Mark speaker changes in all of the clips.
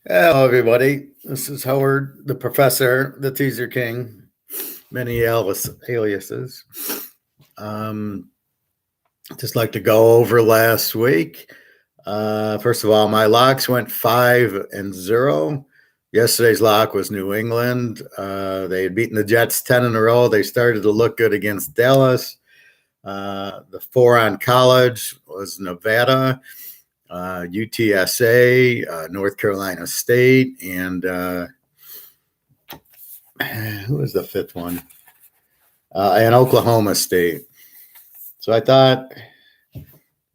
Speaker 1: Hello, everybody. This is Howard, the professor, the Teaser King, many aliases. Um, just like to go over last week. First of all, my locks went 5-0. Yesterday's lock was New England. They had beaten the Jets 10 in a row. They started to look good against Dallas. The 4 on college was Nevada. UTSA, North Carolina State, and who was the fifth one? And Oklahoma State. So I thought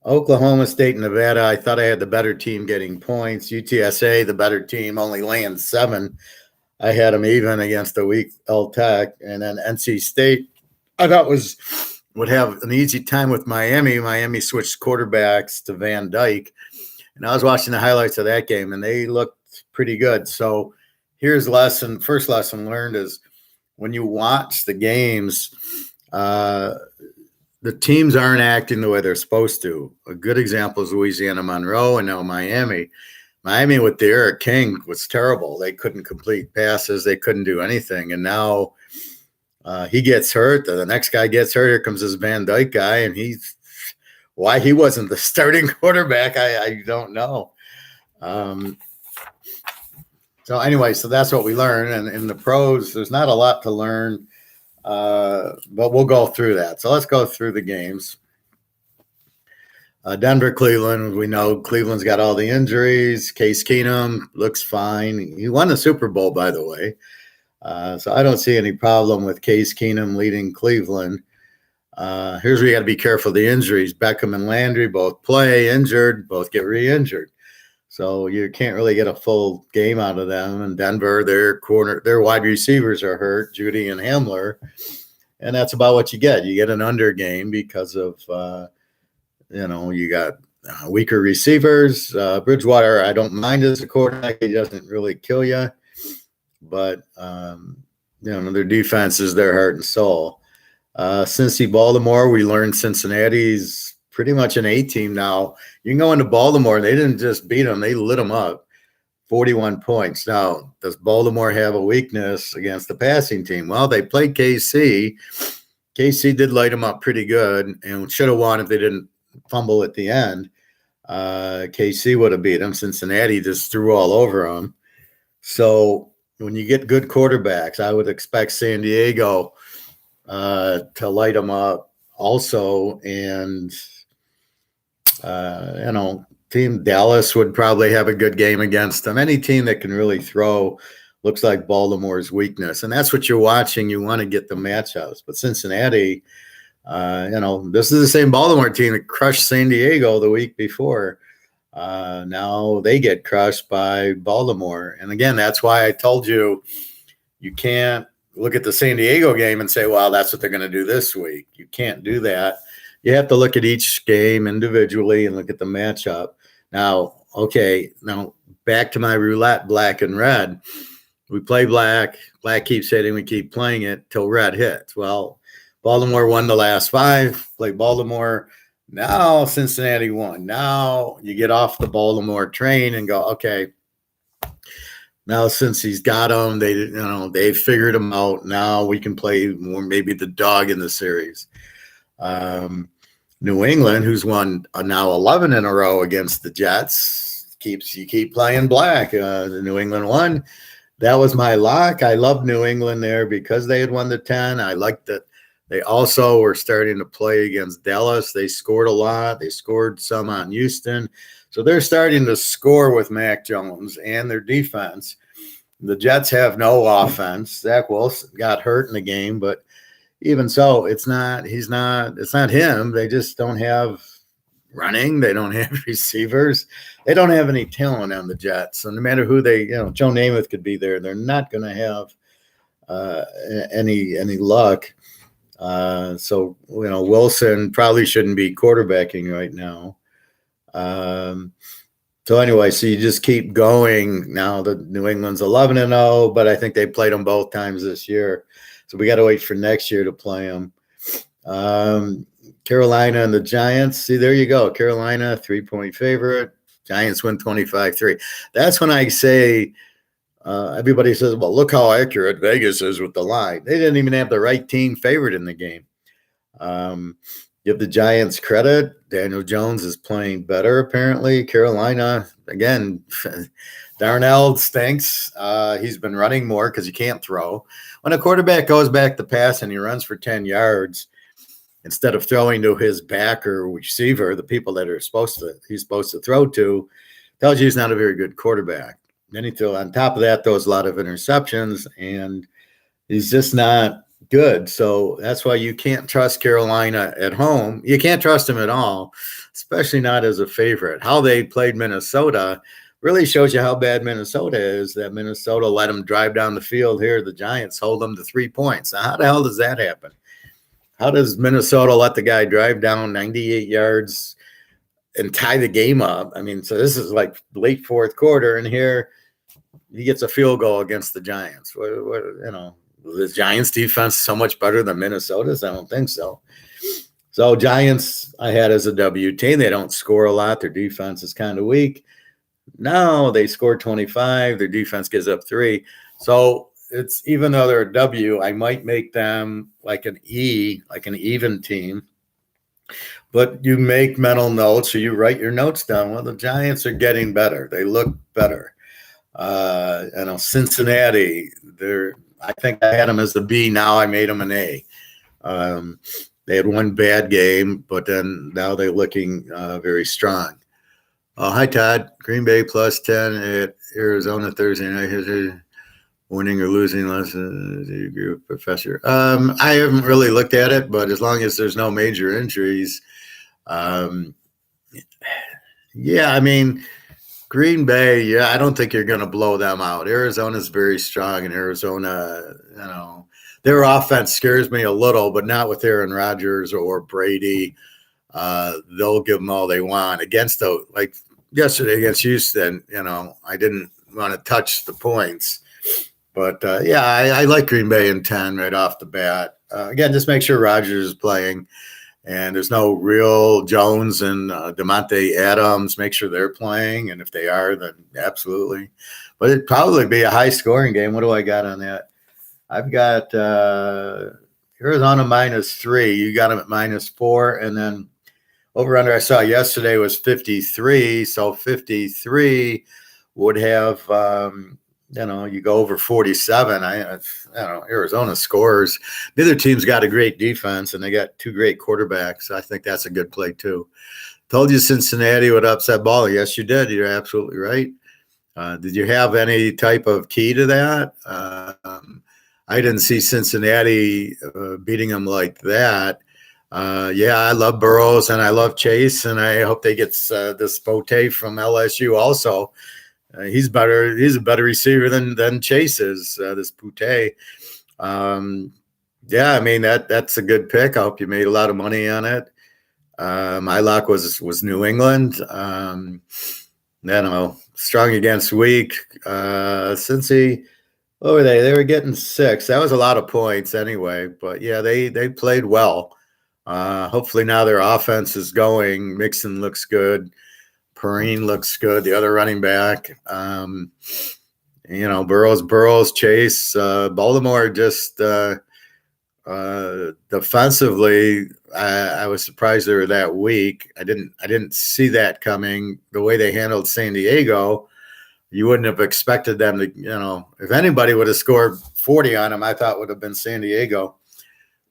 Speaker 1: Oklahoma State and Nevada, I thought I had the better team getting points. UTSA, the better team, only laying 7. I had them even against the weak L Tech. And then NC State, I thought would have an easy time with Miami. Miami switched quarterbacks to Van Dyke. And I was watching the highlights of that game, and they looked pretty good. So here's first lesson learned is when you watch the games, the teams aren't acting the way they're supposed to. A good example is Louisiana Monroe and now Miami. Miami with the Eric King was terrible. They couldn't complete passes. They couldn't do anything. And now he gets hurt. The next guy gets hurt. Here comes this Van Dyke guy, and why he wasn't the starting quarterback, I don't know. So anyway, so that's what we learn. And in the pros, there's not a lot to learn, but we'll go through that. So let's go through the games. Denver, Cleveland, we know Cleveland's got all the injuries. Case Keenum looks fine. He won the Super Bowl, by the way. So I don't see any problem with Case Keenum leading Cleveland. Here's where you got to be careful. The injuries, Beckham and Landry both play injured, both get re-injured. So you can't really get a full game out of them. And Denver, their wide receivers are hurt, Judy and Hamler. And that's about what you get. You get an under game because of, you got weaker receivers. Bridgewater, I don't mind as a quarterback. He doesn't really kill you. But, their defense is their heart and soul. Cincy, Baltimore, we learned Cincinnati's pretty much an A team now. You can go into Baltimore. They didn't just beat them. They lit them up. 41 points. Now, does Baltimore have a weakness against the passing team? Well, they played KC. KC did light them up pretty good and should have won if they didn't fumble at the end. KC would have beat them. Cincinnati just threw all over them. So when you get good quarterbacks, I would expect San Diego to light them up also. And, team Dallas would probably have a good game against them. Any team that can really throw looks like Baltimore's weakness. And that's what you're watching. You want to get the matchups. But Cincinnati, this is the same Baltimore team that crushed San Diego the week before. Now they get crushed by Baltimore. And again, that's why I told you can't look at the San Diego game and say, well, that's what they're going to do this week. You can't do that. You have to look at each game individually and look at the matchup. Now back to my roulette, black and red. We play black. Black keeps hitting. We keep playing it till red hits. Well, Baltimore won the last 5. Play Baltimore. Now Cincinnati won. Now you get off the Baltimore train and go, okay, now since he's got them, they figured him out. Now we can play more, maybe the dog in the series. New England, who's won now 11 in a row against the Jets, you keep playing black. The New England won. That was my lock. I love New England there because they had won the 10. I liked that. They also were starting to play against Dallas. They scored a lot. They scored some on Houston. So they're starting to score with Mac Jones and their defense. The Jets have no offense. Zach Wilson got hurt in the game, but even so, it's not him. They just don't have running. They don't have receivers. They don't have any talent on the Jets. So no matter who Joe Namath could be there, they're not going to have any luck. So Wilson probably shouldn't be quarterbacking right now. So anyway, so you just keep going. Now the New England's 11-0, but I think they played them both times this year. So we got to wait for next year to play them. Carolina and the Giants. See, there you go. Carolina, 3-point favorite. Giants win 25-3. That's when I say everybody says, well, look how accurate Vegas is with the line. They didn't even have the right team favored in the game. Give the Giants credit. Daniel Jones is playing better, apparently. Carolina, again, Darnell stinks. He's been running more because he can't throw. When a quarterback goes back to pass and he runs for 10 yards, instead of throwing to his backer receiver, the people that he's supposed to throw to, tells you he's not a very good quarterback. Then he on top of that, throws a lot of interceptions, and he's just not good. So that's why you can't trust Carolina at home. You can't trust him at all, especially not as a favorite. How they played Minnesota really shows you how bad Minnesota is, that Minnesota let them drive down the field here. The Giants hold them to 3 points. Now, how the hell does that happen? How does Minnesota let the guy drive down 98 yards and tie the game up? I mean, so this is like late fourth quarter, and here he gets a field goal against the Giants. The Giants defense is so much better than Minnesota's? I don't think so. So Giants I had as a W team. They don't score a lot. Their defense is kind of weak. Now they score 25. Their defense gives up 3. So it's, even though they're a W, I might make them like an E, like an even team. But you make mental notes, or you write your notes down. Well, the Giants are getting better. They look better. Cincinnati, I think I had them as the B. Now I made them an A. They had one bad game, but then now they're looking very strong. Hi, Todd. Green Bay plus 10 at Arizona Thursday night. Winning or losing less. Do you agree with Professor? I haven't really looked at it, but as long as there's no major injuries, Green Bay, I don't think you're going to blow them out. Arizona's very strong, and Arizona, their offense scares me a little, but not with Aaron Rodgers or Brady. They'll give them all they want. Like yesterday against Houston, I didn't want to touch the points. But, I like Green Bay in 10 right off the bat. Again, just make sure Rodgers is playing. And there's no real Jones and Devontae Adams. Make sure they're playing. And if they are, then absolutely. But it'd probably be a high-scoring game. What do I got on that? I've got Arizona -3. You got them at -4. And then over-under I saw yesterday was 53. So 53 would have you go over 47. Arizona scores. Neither team's got a great defense, and they got 2 great quarterbacks. I think that's a good play too. Told you Cincinnati would upset Ball. Yes, you did. You're absolutely right. Did you have any type of key to that? I didn't see Cincinnati beating them like that. I love Burrows and I love Chase, and I hope they get this Bote from LSU also. He's better. He's a better receiver than Chase is. This Pute. That's a good pick. I hope you made a lot of money on it. My lock was New England. Strong against weak. Cincy, what were they? They were getting 6. That was a lot of points anyway. But they played well. Hopefully now their offense is going. Mixon looks good. Perrine looks good. The other running back, Burrows, Chase, Baltimore. Just defensively, I was surprised they were that weak. I didn't see that coming. The way they handled San Diego, you wouldn't have expected them to. If anybody would have scored 40 on them, I thought would have been San Diego.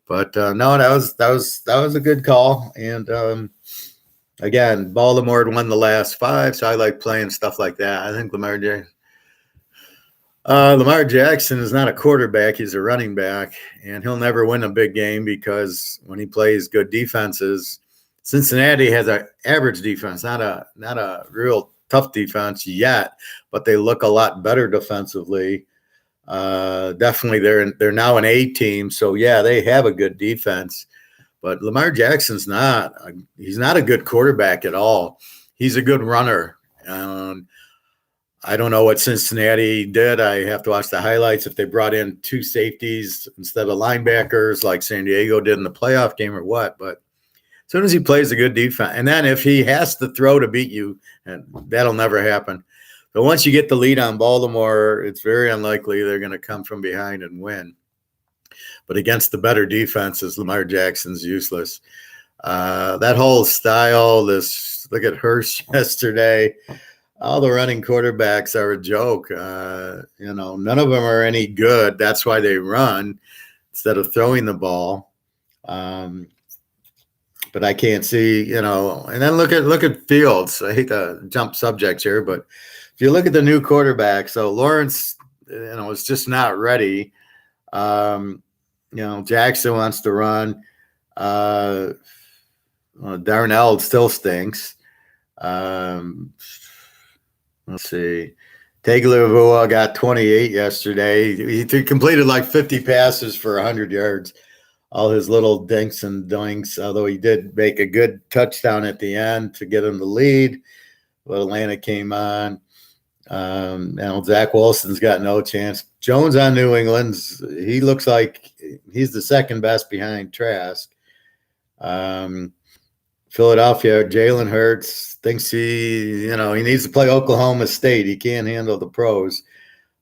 Speaker 1: But no, that was a good call. And again, Baltimore had won the last 5, so I like playing stuff like that. I think Lamar Jackson is not a quarterback; he's a running back, and he'll never win a big game because when he plays good defenses, Cincinnati has an average defense, not a real tough defense yet, but they look a lot better defensively. Definitely, they're now an A team, so they have a good defense. But Lamar Jackson's he's not a good quarterback at all. He's a good runner. I don't know what Cincinnati did. I have to watch the highlights if they brought in 2 safeties instead of linebackers like San Diego did in the playoff game or what. But As soon as he plays a good defense, and then if he has to throw to beat you, and that'll never happen. But once you get the lead on Baltimore, it's very unlikely they're going to come from behind and win. But against the better defenses, Lamar Jackson's useless. That whole style, look at Hurst yesterday. All the running quarterbacks are a joke. None of them are any good. That's why they run instead of throwing the ball. But I can't see, and then look at Fields. I hate to jump subjects here, but if you look at the new quarterback, so Lawrence, is just not ready. Jackson wants to run. Darnell still stinks. Let's see. Tagovailoa got 28 yesterday. He completed like 50 passes for 100 yards. All his little dinks and doinks, although he did make a good touchdown at the end to get him the lead. But Atlanta came on. Zach Wilson's got no chance. Jones on New England's, he looks like he's the second best behind Trask. Philadelphia, Jalen Hurts thinks he needs to play Oklahoma State. He can't handle the pros.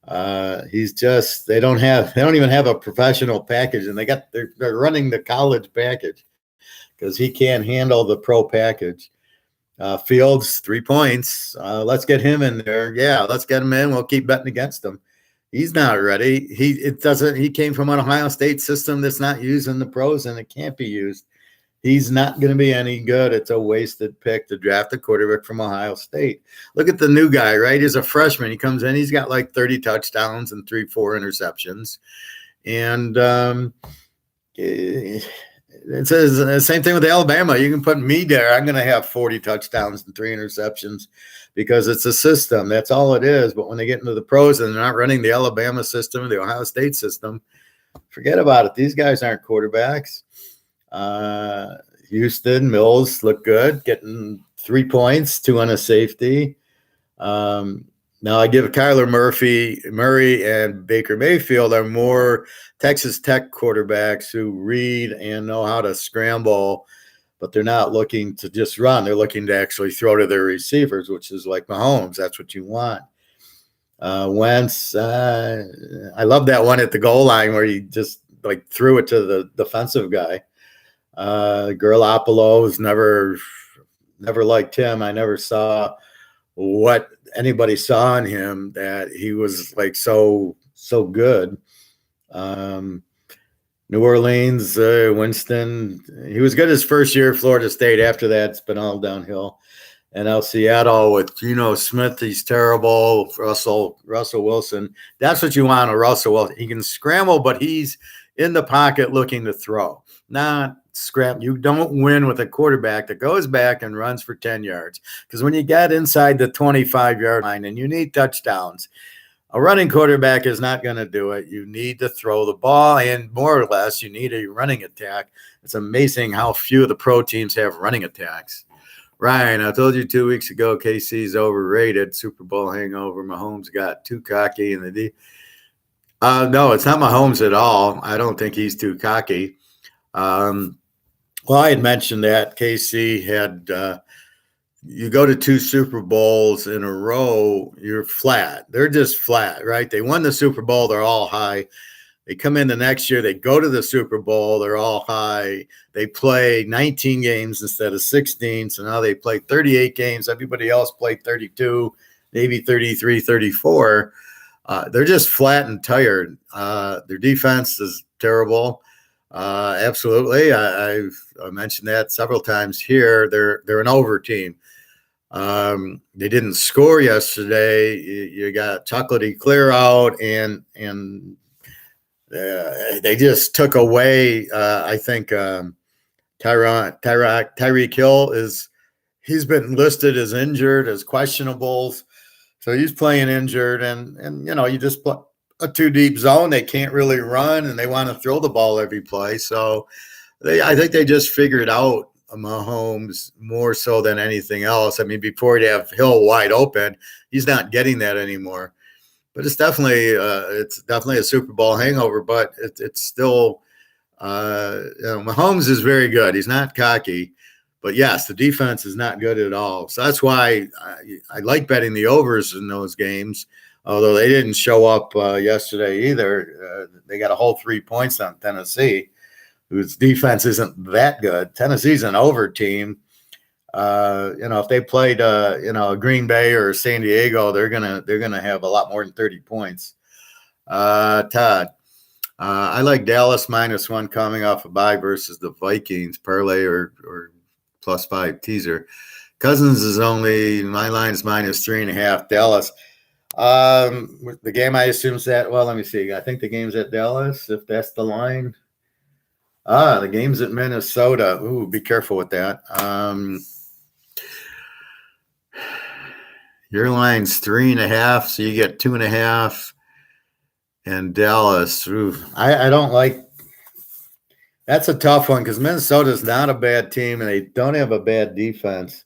Speaker 1: They don't even have a professional package, and they're running the college package because he can't handle the pro package. Fields, 3 points. Let's get him in there. Yeah, let's get him in. We'll keep betting against him. He's not ready. He came from an Ohio State system that's not using the pros, and it can't be used. He's not going to be any good. It's a wasted pick to draft a quarterback from Ohio State. Look at the new guy, right? He's a freshman. He comes in. He's got like 30 touchdowns and 3-4 interceptions. And it's the same thing with Alabama. You can put me there. I'm going to have 40 touchdowns and 3 interceptions because it's a system. That's all it is. But when they get into the pros and they're not running the Alabama system or the Ohio State system, forget about it. These guys aren't quarterbacks. Houston, Mills look good, getting 3 points, 2 on a safety. Now I give Kyler Murray and Baker Mayfield are more Texas Tech quarterbacks who read and know how to scramble, but they're not looking to just run. They're looking to actually throw to their receivers, which is like Mahomes. That's what you want. Wentz, I love that one at the goal line where he just like threw it to the defensive guy. Garoppolo's never liked him. I never saw what anybody saw in him that he was like so good. New Orleans, Winston, he was good his first year at Florida State. After that, it's been all downhill. And now Seattle with Geno Smith, he's terrible. Russell Wilson, that's what you want, a Russell Wilson. He can scramble, but he's in the pocket looking to throw, not scrap. You don't win with a quarterback that goes back and runs for 10 yards. Because when you get inside the 25-yard line and you need touchdowns, a running quarterback is not going to do it. You need to throw the ball, and more or less, you need a running attack. It's amazing how few of the pro teams have running attacks. Ryan, I told you 2 weeks ago, KC's overrated. Super Bowl hangover. Mahomes got too cocky. No, it's not Mahomes at all. I don't think he's too cocky. Well, I had mentioned that KC had you go to 2 Super Bowls in a row, you're flat. They're just flat, right? They won the Super Bowl. They're all high. They come in the next year. They go to the Super Bowl. They're all high. They play 19 games instead of 16. So now they play 38 games. Everybody else played 32, maybe 33, 34. They're just flat and tired. Their defense is terrible. Absolutely. I've mentioned that several times here. They're an over team. They didn't score yesterday. You got Chocolatey Clear out, and they just took away. I think Tyreek Hill he's been listed as injured, as questionables, so he's playing injured, and you just play a 2 deep zone. They can't really run, and they want to throw the ball every play. So I think they just figured out Mahomes more so than anything else. I mean, before he'd have Hill wide open, he's not getting that anymore. But it's definitely a Super Bowl hangover. But it's still Mahomes is very good. He's not cocky. But yes, the defense is not good at all. So that's why I like betting the overs in those games, although they didn't show up yesterday either. They got a whole 3 points on Tennessee, whose defense isn't that good. Tennessee's an over team. If they played, Green Bay or San Diego, they're gonna have a lot more than 30 points. Todd, I like Dallas -1 coming off a bye versus the Vikings parlay or +5 teaser. Cousins is my line's -3.5. Dallas. The game I assume is that. Well, let me see. I think the game's at Dallas. If that's the line. The game's at Minnesota. Ooh, be careful with that. Your line's 3.5, so you get 2.5. And Dallas. Ooh, I don't like. That's a tough one because Minnesota's not a bad team and they don't have a bad defense.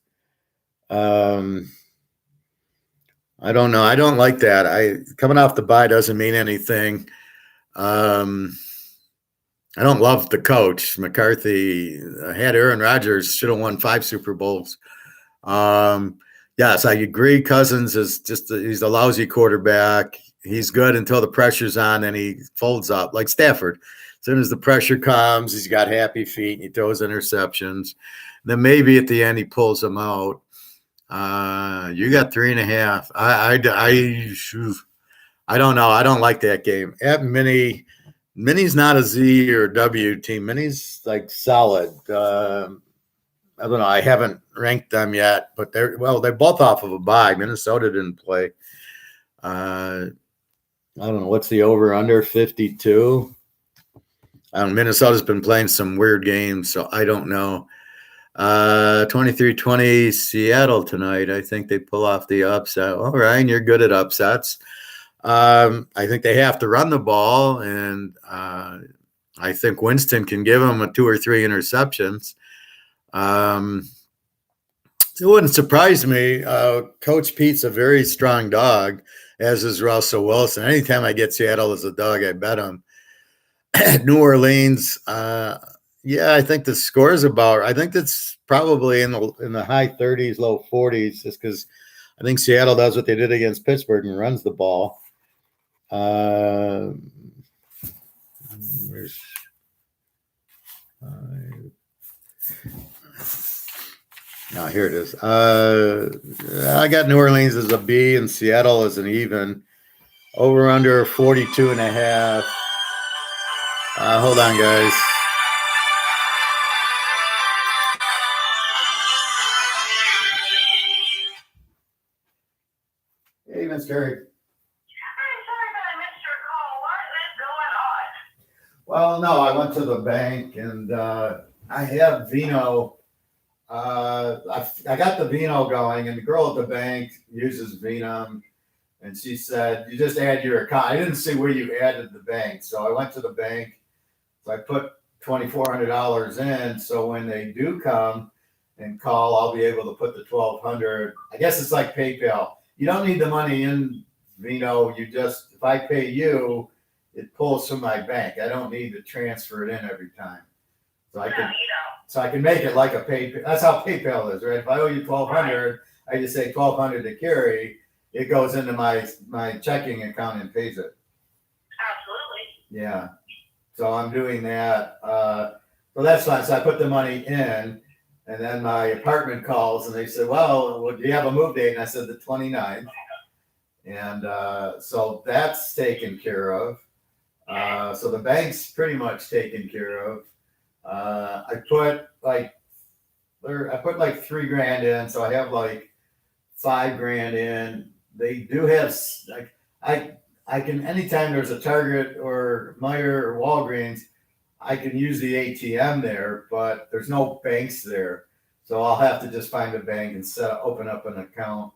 Speaker 1: I don't know. I don't like that. Coming off the bye doesn't mean anything. I don't love the coach. McCarthy had Aaron Rodgers, should have won 5 Super Bowls. Yes, I agree. Cousins is he's a lousy quarterback. He's good until the pressure's on and he folds up like Stafford. As soon as the pressure comes, he's got happy feet and he throws interceptions. Then maybe at the end he pulls them out. You got 3.5. I don't know. I don't like that game. At Mini's not a Z or W team. Mini's like solid. I don't know. I haven't ranked them yet, but they're both off of a bye. Minnesota didn't play. I don't know. What's the over under 52? Minnesota's been playing some weird games, so I don't know. 23-20 Seattle tonight. I think they pull off the upset. All right, you're good at upsets. I think they have to run the ball, and I think Winston can give them 2 or 3 interceptions. It wouldn't surprise me. Coach Pete's a very strong dog, as is Russell Wilson. Anytime I get Seattle as a dog, I bet them. New Orleans, I think the score is I think that's probably in the high 30s, low 40s, just because I think Seattle does what they did against Pittsburgh and runs the ball. Here it is. I got New Orleans as a B and Seattle as an even. Over under 42.5. Hold on, guys. Hey, Miss Terry.
Speaker 2: I'm sorry that I missed your call. What is going on?
Speaker 1: Well, no, I went to the bank and I have Vino. I got the Vino going, and the girl at the bank uses Venom, and she said, "You just add your account." I didn't see where you added the bank, so I went to the bank. So I put $2,400 in, so when they do come and call, I'll be able to put the $1,200. I guess it's like PayPal. You don't need the money in Vino. If I pay you, it pulls from my bank. I don't need to transfer it in every time. So I can make it like a PayPal. That's how PayPal is, right? If I owe you $1,200, I just say $1,200 to carry. It goes into my checking account and pays it.
Speaker 2: Absolutely.
Speaker 1: Yeah. So I'm doing that. So that's fine. So I put the money in, and then my apartment calls, and they said, well, do you have a move date? And I said the 29th. And so that's taken care of. So the bank's pretty much taken care of. I put like $3,000 in, so I have like $5,000 in. They do have I can anytime there's a Target or Meijer or Walgreens, I can use the ATM there, but there's no banks there, so I'll have to just find a bank and open up an account.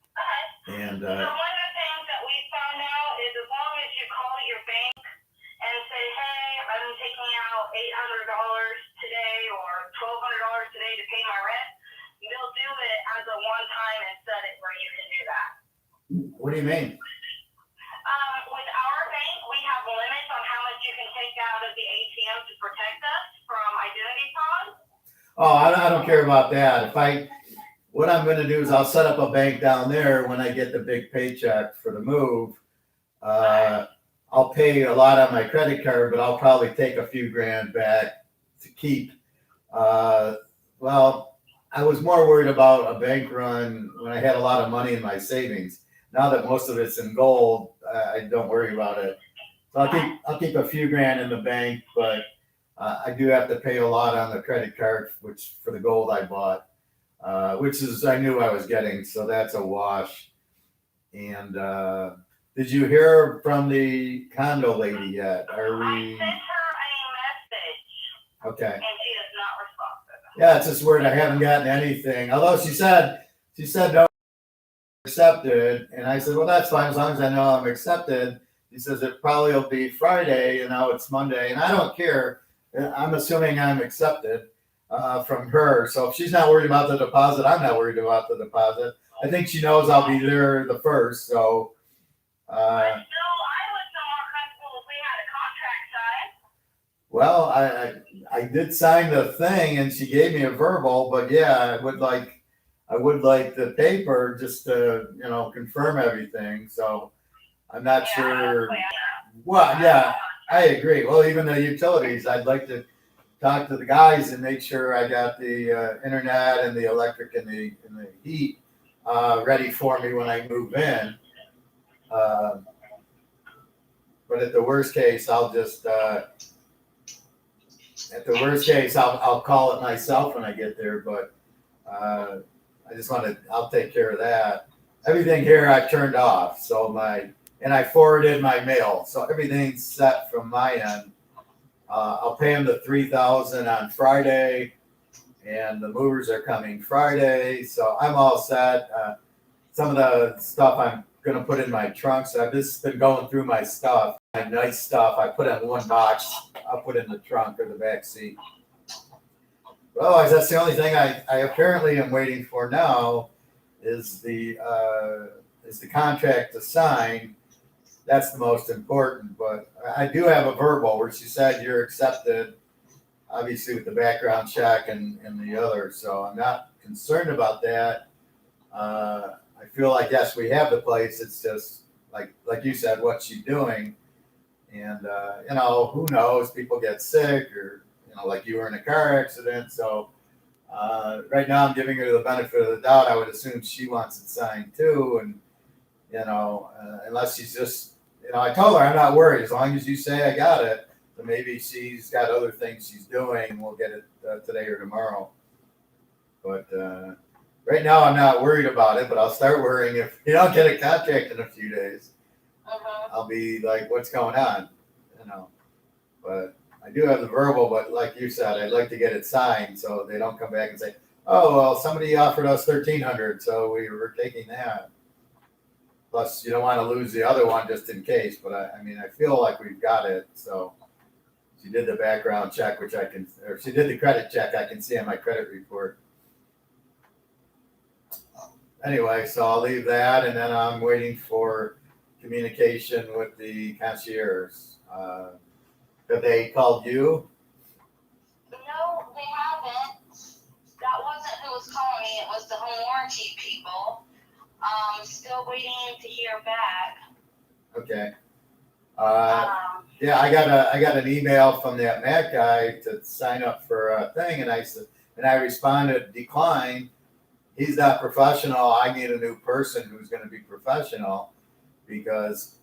Speaker 2: Okay.
Speaker 1: And
Speaker 2: so one of the things that we found out is as long as you call your bank and say, hey, I'm taking out $800 today or $1,200 today to pay my rent, they'll do it as a one-time and set it where you can do that.
Speaker 1: What do you mean?
Speaker 2: With our bank, we have limits on how much you can take out of the ATM to protect us from identity fraud.
Speaker 1: Oh, I don't care about that. What I'm going to do is I'll set up a bank down there when I get the big paycheck for the move. Uh, I'll pay a lot on my credit card, but I'll probably take a few grand back to keep. Uh, well, I was more worried about a bank run when I had a lot of money in my savings. Now that most of it's in gold, I don't worry about it. So I'll keep a few grand in the bank, but I do have to pay a lot on the credit card, which for the gold I bought, which is I knew I was getting, so that's a wash. And did you hear from the condo lady yet? Are
Speaker 2: I
Speaker 1: we
Speaker 2: sent her a message
Speaker 1: okay?
Speaker 2: and she is not responsive.
Speaker 1: Yeah, it's just weird. I haven't gotten anything. Although she said no, accepted, and I said, well, that's fine as long as I know I'm accepted. He says it probably will be Friday, and now it's Monday, and I don't care. I'm assuming I'm accepted from her. So if she's not worried about the deposit, I'm not worried about the deposit. I think she knows I'll be there the first. So
Speaker 2: I would feel more comfortable if we had a contract signed.
Speaker 1: well, I did sign the thing, and she gave me a verbal, but yeah, I would like the paper just to confirm everything. So I'm not sure. Well, yeah, I agree. Well, even the utilities, I'd like to talk to the guys and make sure I got the internet and the electric and the heat ready for me when I move in. Uh, but at the worst case, I'll call it myself when I get there. But I'll take care of that. Everything here I've turned off. So and I forwarded my mail. So everything's set from my end. I'll pay them the $3,000 on Friday, and the movers are coming Friday. So I'm all set. Some of the stuff I'm going to put in my trunk. So I've just been going through my stuff, my nice stuff. I put in one box. I'll put in the trunk or the back seat. Otherwise, that's the only thing I apparently am waiting for now is the contract to sign. That's the most important. But I do have a verbal where she said you're accepted, obviously with the background check and the other. So I'm not concerned about that. I feel like yes, we have the place. It's just like you said, what's she doing? And who knows? People get sick or like you were in a car accident. So right now I'm giving her the benefit of the doubt. I would assume she wants it signed too. And, unless she's just, I told her I'm not worried. As long as you say I got it, then maybe she's got other things she's doing. We'll get it today or tomorrow. But right now I'm not worried about it, but I'll start worrying if you don't get a contract in a few days. I'll be like, what's going on? But I do have the verbal, but like you said, I'd like to get it signed so they don't come back and say, oh, well, somebody offered us $1,300, so we were taking that. Plus, you don't want to lose the other one just in case. But I feel like we've got it. So she did the background check, or she did the credit check. I can see on my credit report. Anyway, so I'll leave that, and then I'm waiting for communication with the concierge. Have they called you?
Speaker 2: No, they haven't. That wasn't who was calling me. It was the home warranty people. Still waiting to hear back.
Speaker 1: Okay. Yeah, I got an email from that Mac guy to sign up for a thing, and I responded, decline. He's not professional. I need a new person who's going to be professional, because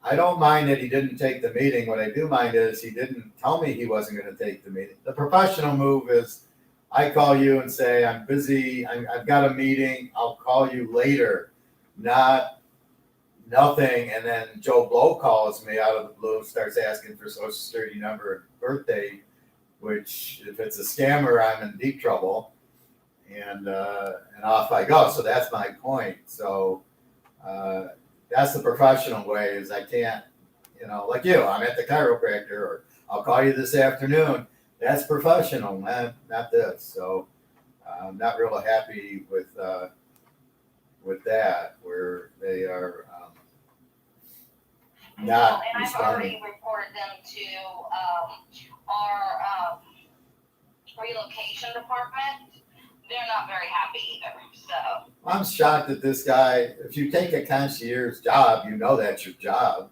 Speaker 1: I don't mind that he didn't take the meeting. What I do mind is he didn't tell me he wasn't going to take the meeting. The professional move is I call you and say, I'm busy. I've got a meeting. I'll call you later. Not nothing. And then Joe Blow calls me out of the blue, starts asking for social security number and birthday, which if it's a scammer, I'm in deep trouble. And off I go. So that's my point. So that's the professional way. Is I can't, like you, I'm at the chiropractor, or I'll call you this afternoon. That's professional, man, not this. So I'm not real happy with that, where they are not
Speaker 2: and I've already reported them to our relocation department, they're not very happy either. So
Speaker 1: I'm shocked that this guy, if you take a concierge job, you know that's your job,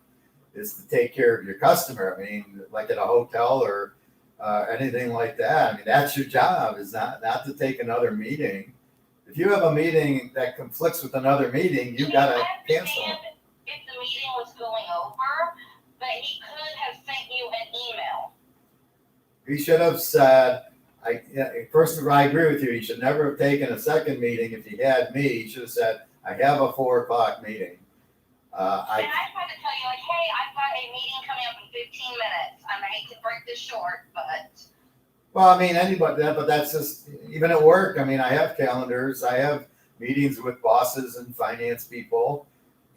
Speaker 1: is to take care of your customer. I mean, like at a hotel or anything like that. I mean, that's your job, is not to take another meeting. If you have a meeting that conflicts with another meeting, you got to cancel it.
Speaker 2: If the meeting was going over, but he could have sent you an email.
Speaker 1: He should have said, first of all, I agree with you. He should never have taken a second meeting. If he had me, he should have said, I have a 4:00 meeting.
Speaker 2: And I tried to tell you, like, hey, I've got a meeting coming up in 15 minutes. I hate to break this short, but.
Speaker 1: Well, I mean, anybody, but that's just, even at work, I mean, I have calendars. I have meetings with bosses and finance people.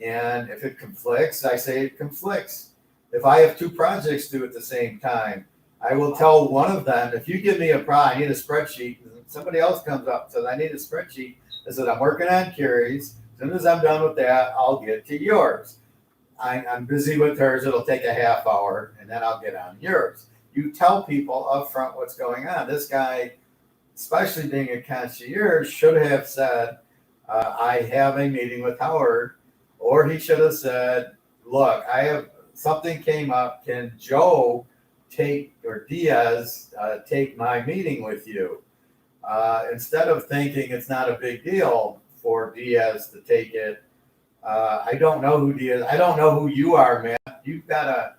Speaker 1: And if it conflicts, I say it conflicts. If I have two projects due at the same time, I will tell one of them, if you give me a I need a spreadsheet, and somebody else comes up and says, I need a spreadsheet. I said, I'm working on Carrie's. As soon as I'm done with that, I'll get to yours. I'm busy with hers. It'll take a half hour, and then I'll get on yours. You tell people up front what's going on. This guy, especially being a concierge, should have said, I have a meeting with Howard, or he should have said, look, I have something came up. Can Joe Diaz take my meeting with you? Instead of thinking it's not a big deal for Diaz to take it. I don't know who Diaz, I don't know who you are, man. You've got to,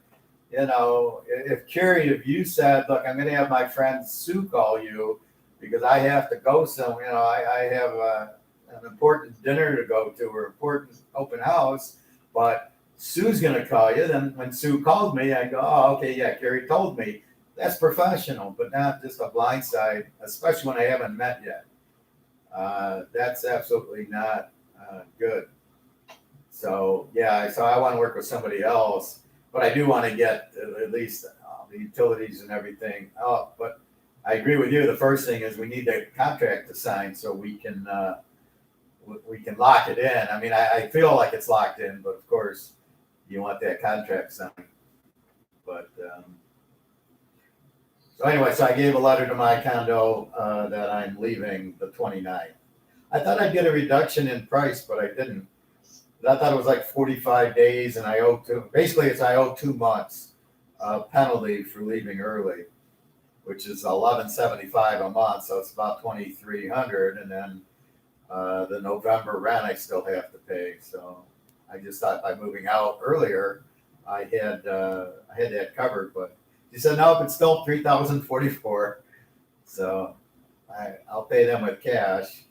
Speaker 1: if you said, look, I'm going to have my friend Sue call you because I have to go somewhere, I have an important dinner to go to or important open house, but Sue's going to call you. Then when Sue called me, I go, oh, okay, yeah, Carrie told me. That's professional, but not just a blindside, especially when I haven't met yet. That's absolutely not good. So, yeah, so I want to work with somebody else, but I do want to get at least the utilities and everything up. But I agree with you. The first thing is we need the contract to sign so we can lock it in. I mean, I feel like it's locked in, but of course, you want that contract signed. But so anyway, so I gave a letter to my condo that I'm leaving the 29th. I thought I'd get a reduction in price, but I didn't. I thought it was like 45 days, and I owe 2 months penalty for leaving early, which is $11.75 a month, so it's about $2,300, and then the November rent I still have to pay. So I just thought by moving out earlier, I had that covered, but she said no, it's still $3,044. So I'll pay them with cash.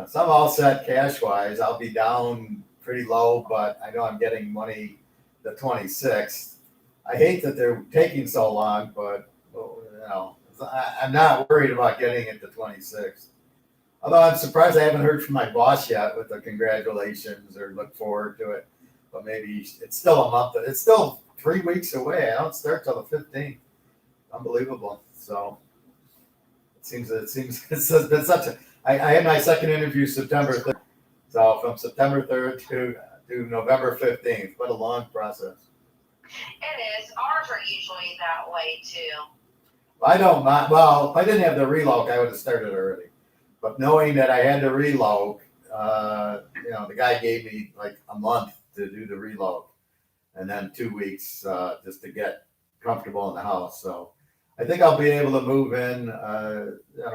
Speaker 1: So I'm all set cash wise. I'll be down pretty low, but I know I'm getting money the 26th. I hate that they're taking so long, but I'm not worried about getting it the 26th. Although I'm surprised I haven't heard from my boss yet with the congratulations or look forward to it. But maybe it's still a month. It's still 3 weeks away. I don't start till the 15th. Unbelievable. So it's been such a. I had my second interview September 3rd. So from September 3rd to November 15th. What a long process.
Speaker 2: It is. Ours are usually that way too.
Speaker 1: I don't mind. Well, if I didn't have the reloc, I would have started early. But knowing that I had to reloc, the guy gave me like a month to do the reloc, and then 2 weeks just to get comfortable in the house. So I think I'll be able to move in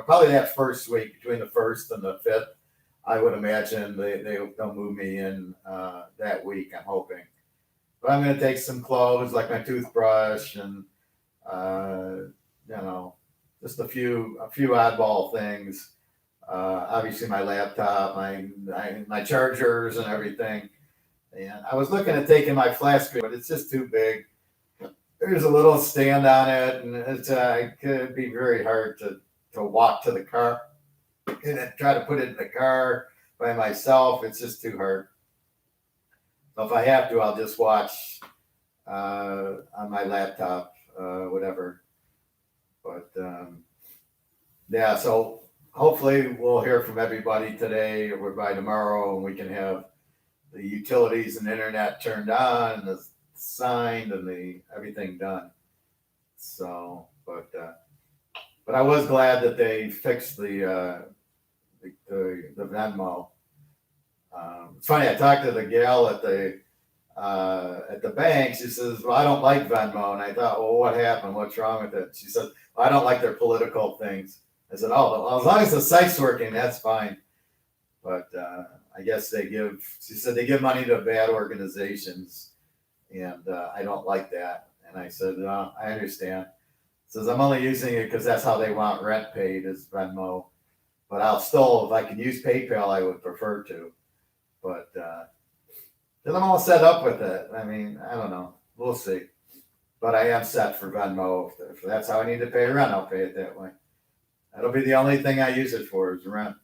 Speaker 1: probably that first week, between the 1st and the 5th. I would imagine they'll move me in that week, I'm hoping. But I'm going to take some clothes like my toothbrush and, just a few oddball things. Obviously my laptop, my chargers and everything. And I was looking at taking my flat screen, but it's just too big. There's a little stand on it, and it could be very hard to walk to the car and then try to put it in the car by myself. It's just too hard. So if I have to, I'll just watch on my laptop, whatever. But yeah, so hopefully we'll hear from everybody today or by tomorrow, and we can have the utilities and internet turned on and the signed and the everything done. So, but But I was glad that they fixed the Venmo. It's funny. I talked to the gal at the bank. She says, "Well, I don't like Venmo," and I thought, "Well, what happened? What's wrong with it?" She said, "Well, I don't like their political things." I said, "Oh, well, as long as the site's working, that's fine." But I guess she said they give money to bad organizations, and I don't like that. And I said, I understand. Says I'm only using it because that's how they want rent paid is Venmo. But I'll still, if I can use PayPal, I would prefer to. But then I'm all set up with it. I mean, I don't know. We'll see. But I am set for Venmo. If that's how I need to pay rent, I'll pay it that way. That'll be the only thing I use it for is rent.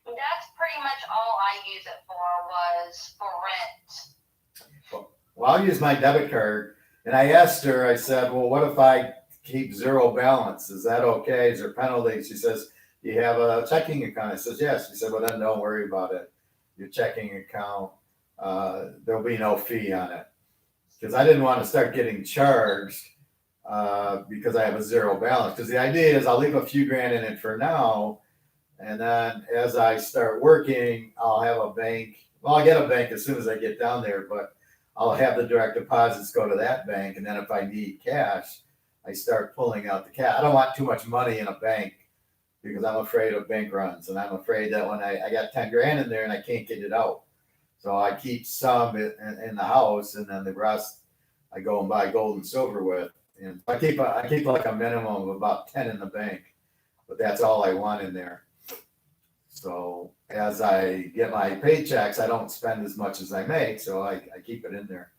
Speaker 2: That's pretty much all I use it for was for rent.
Speaker 1: Well, I'll use my debit card. And I asked her, I said, well, what if I keep zero balance? Is that okay? Is there penalty? She says, do you have a checking account? I says, yes. She said, well, then don't worry about it. Your checking account, there'll be no fee on it. Because I didn't want to start getting charged because I have a zero balance. Because the idea is I'll leave a few grand in it for now. And then as I start working, I'll have a bank. Well, I'll get a bank as soon as I get down there, but I'll have the direct deposits go to that bank. And then if I need cash, I start pulling out the cash. I don't want too much money in a bank because I'm afraid of bank runs. And I'm afraid that when I got 10 grand in there and I can't get it out. So I keep some in the house, and then the rest I go and buy gold and silver with. And I keep like a minimum of about 10 in the bank, but that's all I want in there. So as I get my paychecks, I don't spend as much as I make, so I keep it in there.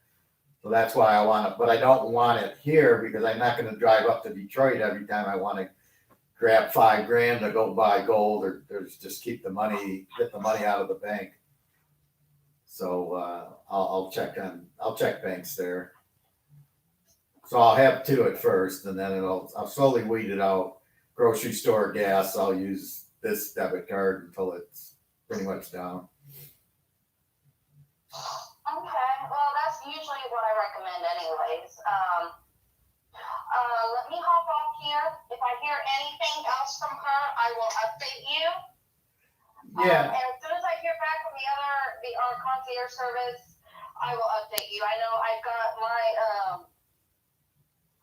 Speaker 1: So that's why I want it, but I don't want it here because I'm not going to drive up to Detroit every time I want to grab 5 grand to go buy gold or just get the money out of the bank. So I'll check banks there. So I'll have 2 at first, and then I'll slowly weed it out. Grocery store gas, I'll use this debit card until it's pretty much down.
Speaker 2: Okay, well that's usually what I recommend anyways. Let me hop off here. If I hear anything else from her, I will update you.
Speaker 1: Yeah.
Speaker 2: And as soon as I hear back from our concierge service, I will update you. I know I've got my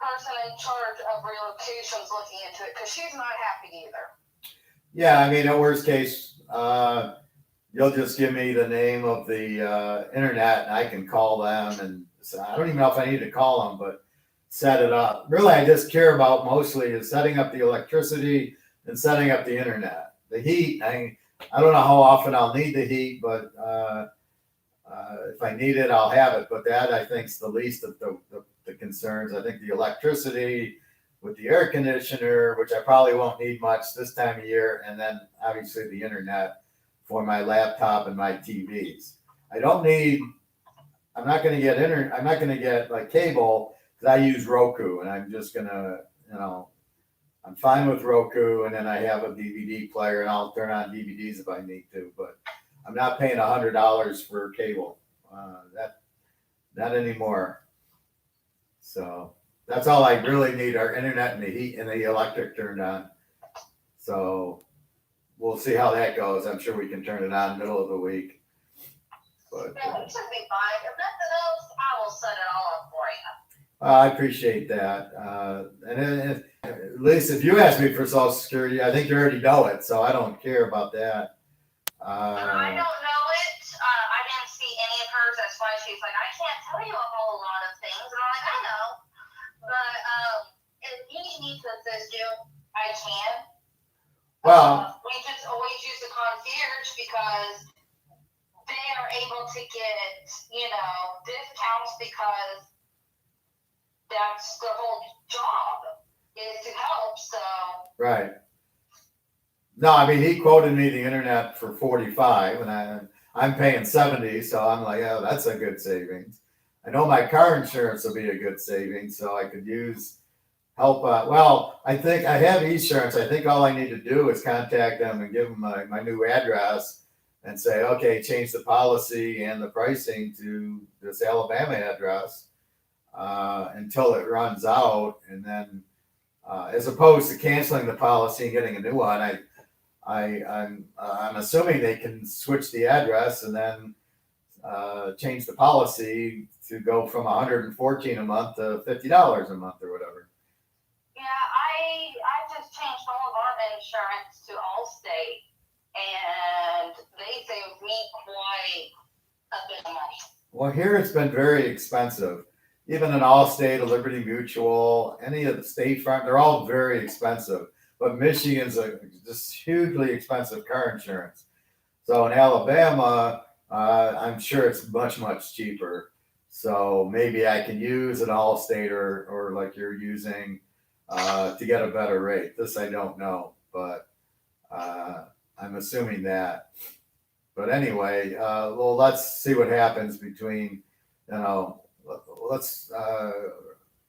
Speaker 2: person in charge of relocations looking into it because she's not happy either.
Speaker 1: Yeah, I mean, at worst case, you'll just give me the name of the internet, and I can call them. And so I don't even know if I need to call them, but set it up. Really, I just care about mostly is setting up the electricity and setting up the internet. The heat, I don't know how often I'll need the heat, but if I need it, I'll have it. But that, I think, is the least of the concerns. I think the electricity with the air conditioner, which I probably won't need much this time of year, and then obviously the internet for my laptop and my TVs. I'm not going to get like cable because I use Roku, and I'm just going to, I'm fine with Roku, and then I have a DVD player, and I'll turn on DVDs if I need to, but I'm not paying $100 for cable. Not anymore. So that's all I really need: our internet and the heat and the electric turned on. So we'll see how that goes. I'm sure we can turn it on middle of the week. But
Speaker 2: it should be fine. If nothing else, I will set it all up for you.
Speaker 1: I appreciate that. And at least if you ask me for Social Security, I think you already know it, so I don't care about that.
Speaker 2: I don't know it. I didn't see any of hers. That's why she's like, I can't tell you a whole lot of things. And I'm like, I know. But if you need me to assist you, I can.
Speaker 1: Well,
Speaker 2: we just always use the concierge because they are able to get, discounts because that's their whole job is to help. So
Speaker 1: right. No, I mean, he quoted me the internet for $45, and I'm paying $70, so I'm like, oh, that's a good savings. I know my car insurance will be a good savings, so I could use help. Well, I think I have insurance. I think all I need to do is contact them and give them my new address and say, okay, change the policy and the pricing to this Alabama address until it runs out, and then as opposed to canceling the policy and getting a new one. I'm assuming they can switch the address and then change the policy to go from $114 a month to $50 a month or whatever.
Speaker 2: Yeah, I just changed all of our insurance to Allstate, and they saved me quite a bit of money.
Speaker 1: Well, here it's been very expensive. Even an Allstate, a Liberty Mutual, any of the State Farm, they're all very expensive. But Michigan's just hugely expensive car insurance. So in Alabama, I'm sure it's much, much cheaper. So maybe I can use an Allstate or like you're using to get a better rate. This I don't know, but I'm assuming that. But anyway, well, let's see what happens between, let's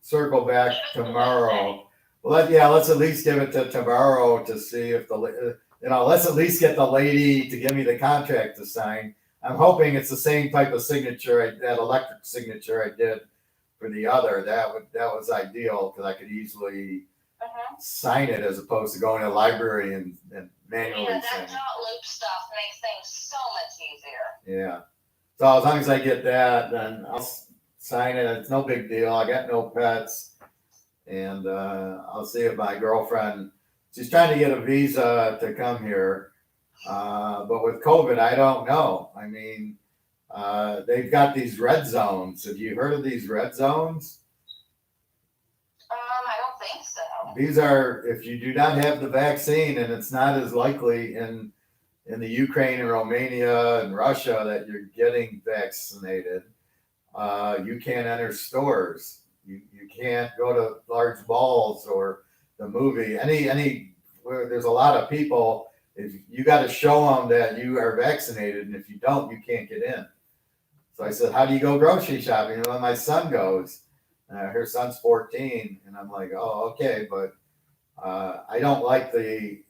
Speaker 1: circle back tomorrow. Well, let's at least give it to tomorrow to see if let's at least get the lady to give me the contract to sign. I'm hoping it's the same type of signature, that electric signature I did for the other. That was ideal because I could easily sign it as opposed to going to the library and manually sign.
Speaker 2: Yeah, that dot loop stuff makes things so much easier.
Speaker 1: Yeah. So as long as I get that, then I'll sign it. It's no big deal. I got no pets. And I'll see if my girlfriend, she's trying to get a visa to come here. But with COVID, I don't know. I mean, they've got these red zones. Have you heard of these red zones?
Speaker 2: I don't think so.
Speaker 1: These are, if you do not have the vaccine, and it's not as likely in the Ukraine and Romania and Russia that you're getting vaccinated, you can't enter stores. You can't go to large malls or the movie. Where there's a lot of people, if you got to show them that you are vaccinated, and if you don't, you can't get in. So I said, how do you go grocery shopping? Well, my son goes. Her son's 14, and I'm like, oh, okay, but I don't like the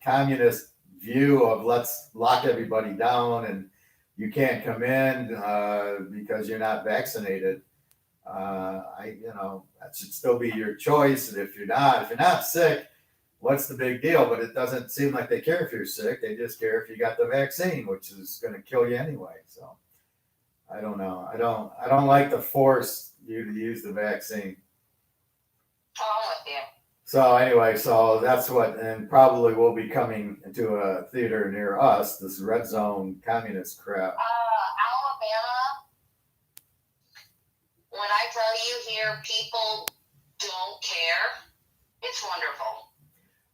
Speaker 1: communist view of let's lock everybody down and you can't come in because you're not vaccinated. That should still be your choice. And if you're not sick, what's the big deal? But it doesn't seem like they care if you're sick. They just care if you got the vaccine, which is going to kill you anyway. So I don't know. I don't like to force you to use the vaccine.
Speaker 2: Oh, I'm with you.
Speaker 1: So anyway, so that's what, and probably will be coming into a theater near us, this red zone communist crap.
Speaker 2: Alabama, when I tell you here, people don't care, it's wonderful.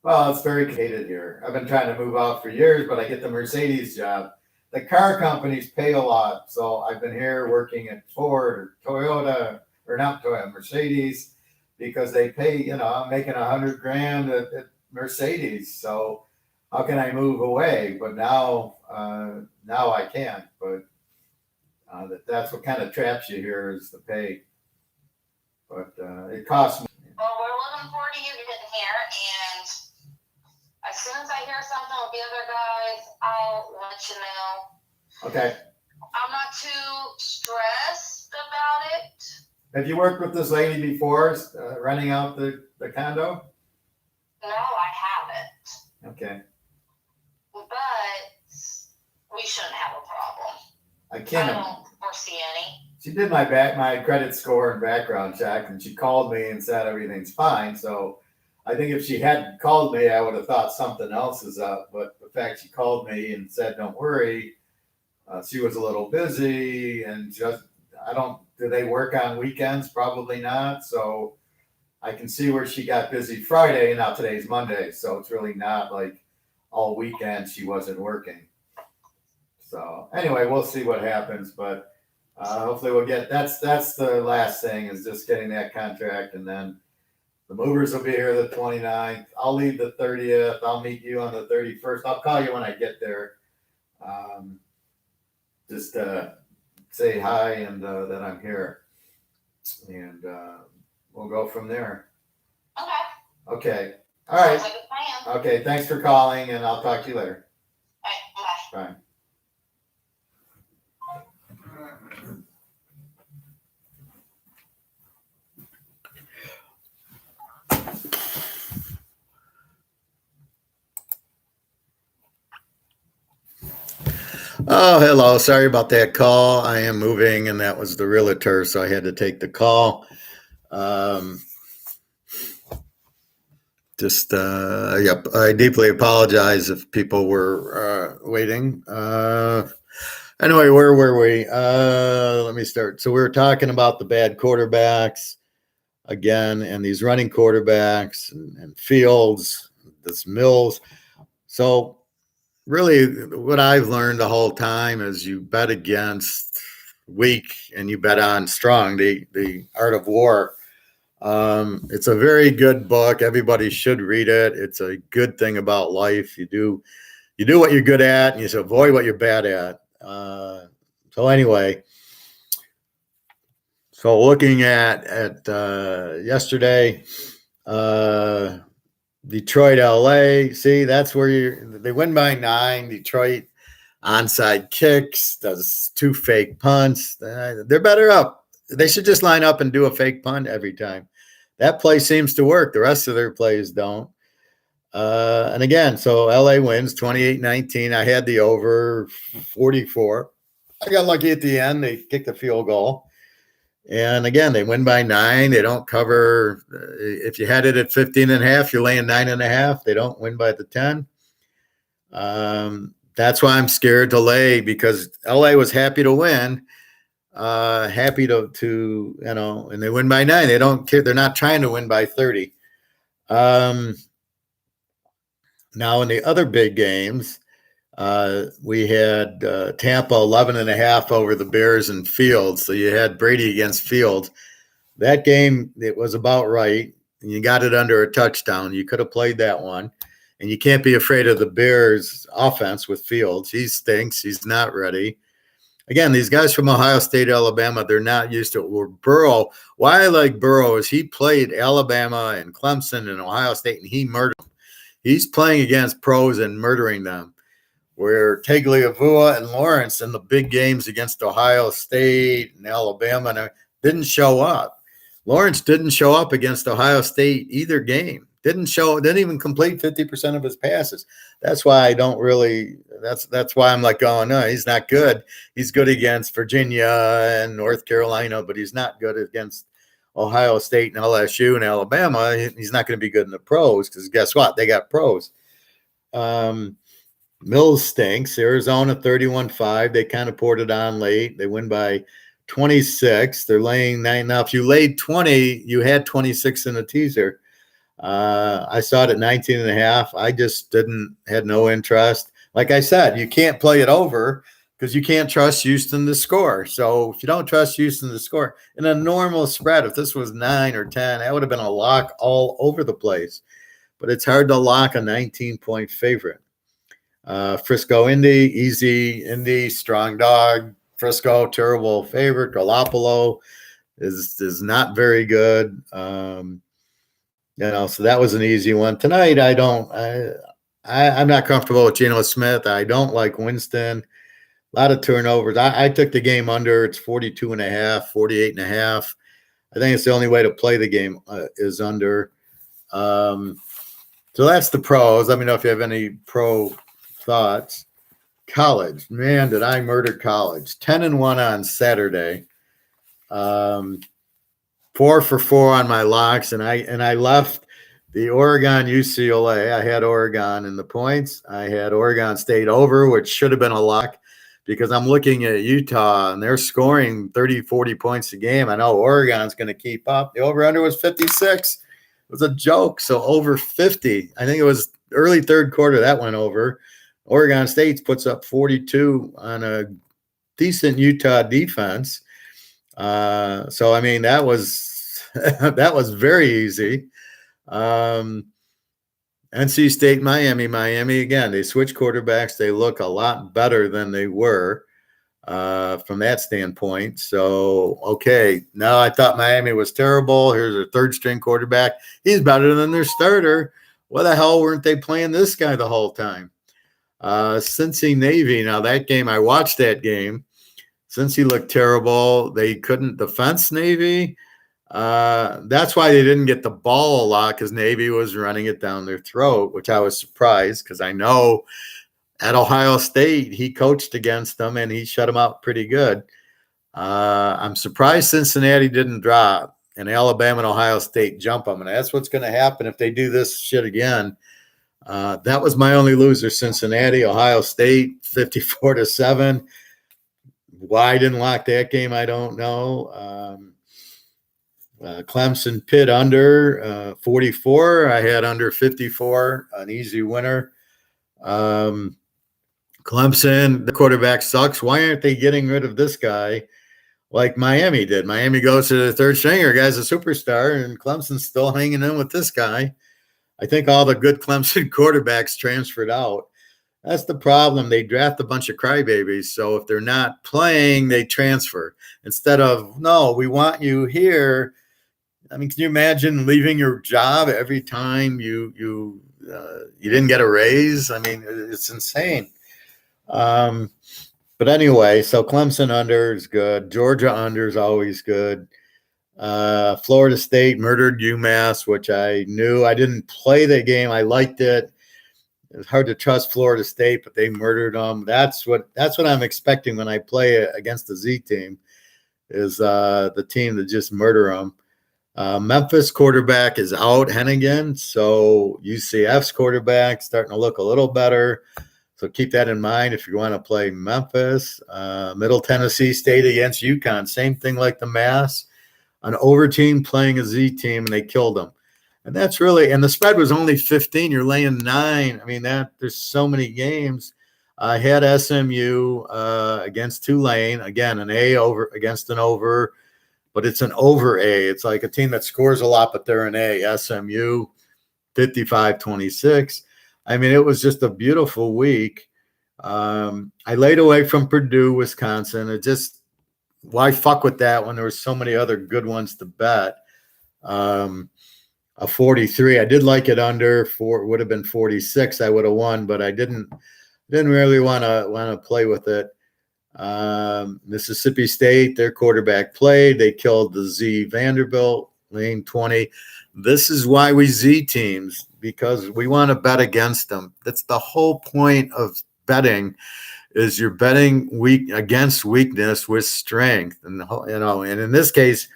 Speaker 1: Well, it's very hated here. I've been trying to move out for years, but I get the Mercedes job. The car companies pay a lot. So I've been here working at Ford or Toyota, or not Toyota, Mercedes, because they pay, I'm making $100,000 at Mercedes. So how can I move away? But now I can't. But that's what kind of traps you here is the pay. But it costs me.
Speaker 2: Well, we're looking forward to you getting here, and as soon as I hear something with the other guys, I'll let you know.
Speaker 1: Okay.
Speaker 2: I'm not too stressed about it.
Speaker 1: Have you worked with this lady before, renting out the condo?
Speaker 2: No, I haven't.
Speaker 1: Okay.
Speaker 2: But we shouldn't have a problem.
Speaker 1: I
Speaker 2: don't foresee any.
Speaker 1: She did my credit score and background check, and she called me and said everything's fine. So I think if she hadn't called me, I would have thought something else is up. But the fact she called me and said, don't worry, she was a little busy and do they work on weekends? Probably not. So I can see where she got busy Friday, and now today's Monday. So it's really not like all weekend she wasn't working. So anyway, we'll see what happens, but hopefully we'll get, that's the last thing is just getting that contract, and then the movers will be here the 29th. I'll leave the 30th. I'll meet you on the 31st. I'll call you when I get there. Just say hi and that I'm here, and we'll go from there.
Speaker 2: Okay.
Speaker 1: Okay. All right.
Speaker 2: Sounds like a plan.
Speaker 1: Okay. Thanks for calling, and I'll talk to you later.
Speaker 2: All right, bye.
Speaker 1: Bye. Oh, hello. Sorry about that call. I am moving, and that was the realtor, so I had to take the call. Um, yep, I deeply apologize if people were waiting. Anyway, where were we? Let me start. So we were talking about the bad quarterbacks again, and these running quarterbacks and Fields, this Mills. So really, what I've learned the whole time is you bet against weak and you bet on strong. The Art of War. It's a very good book. Everybody should read it. It's a good thing about life. You do what you're good at, and you avoid what you're bad at. So anyway, so looking at yesterday, Detroit, LA. See, that's where they win by 9. Detroit onside kicks, does 2 fake punts. They're better up. They should just line up and do a fake punt every time. That play seems to work. The rest of their plays don't. And again, so LA wins 28-19. I had the over 44. I got lucky at the end. They kicked the field goal. And again, they win by 9. They don't cover. If you had it at 15.5, you're laying 9.5. They don't win by the 10. That's why I'm scared to lay, because LA was happy to win, happy to and they win by 9. They don't care. They're not trying to win by 30. Now in the other big games, we had Tampa 11.5 over the Bears and Fields. So you had Brady against Fields. That game, it was about right. And you got it under a touchdown. You could have played that one. And you can't be afraid of the Bears offense with Fields. He stinks. He's not ready. Again, these guys from Ohio State, Alabama, they're not used to it. Where Burrow, why I like Burrow is he played Alabama and Clemson and Ohio State, and he murdered them. He's playing against pros and murdering them. Where Tagliavua and Lawrence in the big games against Ohio State and Alabama didn't show up. Lawrence didn't show up against Ohio State either game. Didn't even complete 50% of his passes. That's why I don't really. That's why I'm like, oh no, he's not good. He's good against Virginia and North Carolina, but he's not good against Ohio State and LSU and Alabama. He's not going to be good in the pros, because guess what? They got pros. Mills stinks. Arizona 31-5. They kind of poured it on late. They win by 26. They're laying 9. Now, if you laid 20, you had 26 in a teaser. I saw it at 19.5. I just had no interest. Like I said, you can't play it over because you can't trust Houston to score. So if you don't trust Houston to score in a normal spread, if this was 9 or 10, that would have been a lock all over the place. But it's hard to lock a 19-point favorite. Frisco, Indy, easy. Indy, strong dog. Frisco, terrible favorite. Garoppolo is not very good. So that was an easy one. Tonight, I'm not comfortable with Geno Smith. I don't like Winston. A lot of turnovers. I took the game under. It's 42.5, 48.5. I think it's the only way to play the game is under. So that's the pros. Let me know if you have any pro thoughts. College. Man, did I murder college. 10-1 on Saturday. 4 for 4 on my locks, and I left the Oregon UCLA. I had Oregon in the points. I had Oregon State over, which should have been a lock, because I'm looking at Utah, and they're scoring 30, 40 points a game. I know Oregon's going to keep up. The over-under was 56. It was a joke. So over 50. I think it was early third quarter that went over. Oregon State puts up 42 on a decent Utah defense. So I mean, that was that was very easy. NC State, Miami again. They switch quarterbacks. They look a lot better than they were from that standpoint. So okay, now I thought Miami was terrible. Here's their third string quarterback. He's better than their starter. Why the hell weren't they playing this guy the whole time? Cincy Navy. Now that game, I watched that game. Since he looked terrible, they couldn't defense Navy. That's why they didn't get the ball a lot, because Navy was running it down their throat, which I was surprised, because I know at Ohio State, he coached against them and he shut them out pretty good. I'm surprised Cincinnati didn't drop and Alabama and Ohio State jump them. And that's what's going to happen if they do this shit again. That was my only loser, Cincinnati, Ohio State, 54-7. Why I didn't lock that game, I don't know. Clemson Pitt under 44. I had under 54, an easy winner. Clemson, the quarterback sucks. Why aren't they getting rid of this guy like Miami did? Miami goes to the third stringer, guy's a superstar, and Clemson's still hanging in with this guy. I think all the good Clemson quarterbacks transferred out. That's the problem. They draft a bunch of crybabies. So if they're not playing, they transfer. Instead of, no, we want you here. I mean, can you imagine leaving your job every time you didn't get a raise? I mean, it's insane. But anyway, so Clemson under is good. Georgia under is always good. Florida State murdered UMass, which I knew. I didn't play the game. I liked it. It was hard to trust Florida State, but they murdered them. That's what I'm expecting when I play against the Z team, is the team that just murder them. Memphis quarterback is out, Henneke, so UCF's quarterback starting to look a little better. So keep that in mind if you want to play Memphis. Middle Tennessee State against UConn, same thing like the Mass. An over team playing a Z team, and they killed them. And that's really, and the spread was only 15. You're laying 9. I mean, there's so many games. I had SMU against Tulane, again, an A over against an over, but it's an over A. It's like a team that scores a lot, but they're an A. SMU, 55-26. I mean, it was just a beautiful week. I laid away from Purdue, Wisconsin. It just, why fuck with that when there were so many other good ones to bet? A 43. I did like it under. Would have been 46. I would have won, but I didn't really want to play with it. Mississippi State, their quarterback played. They killed the Z Vanderbilt, lane 20. This is why we Z teams, because we want to bet against them. That's the whole point of betting, is you're betting against weakness with strength. And and in this case,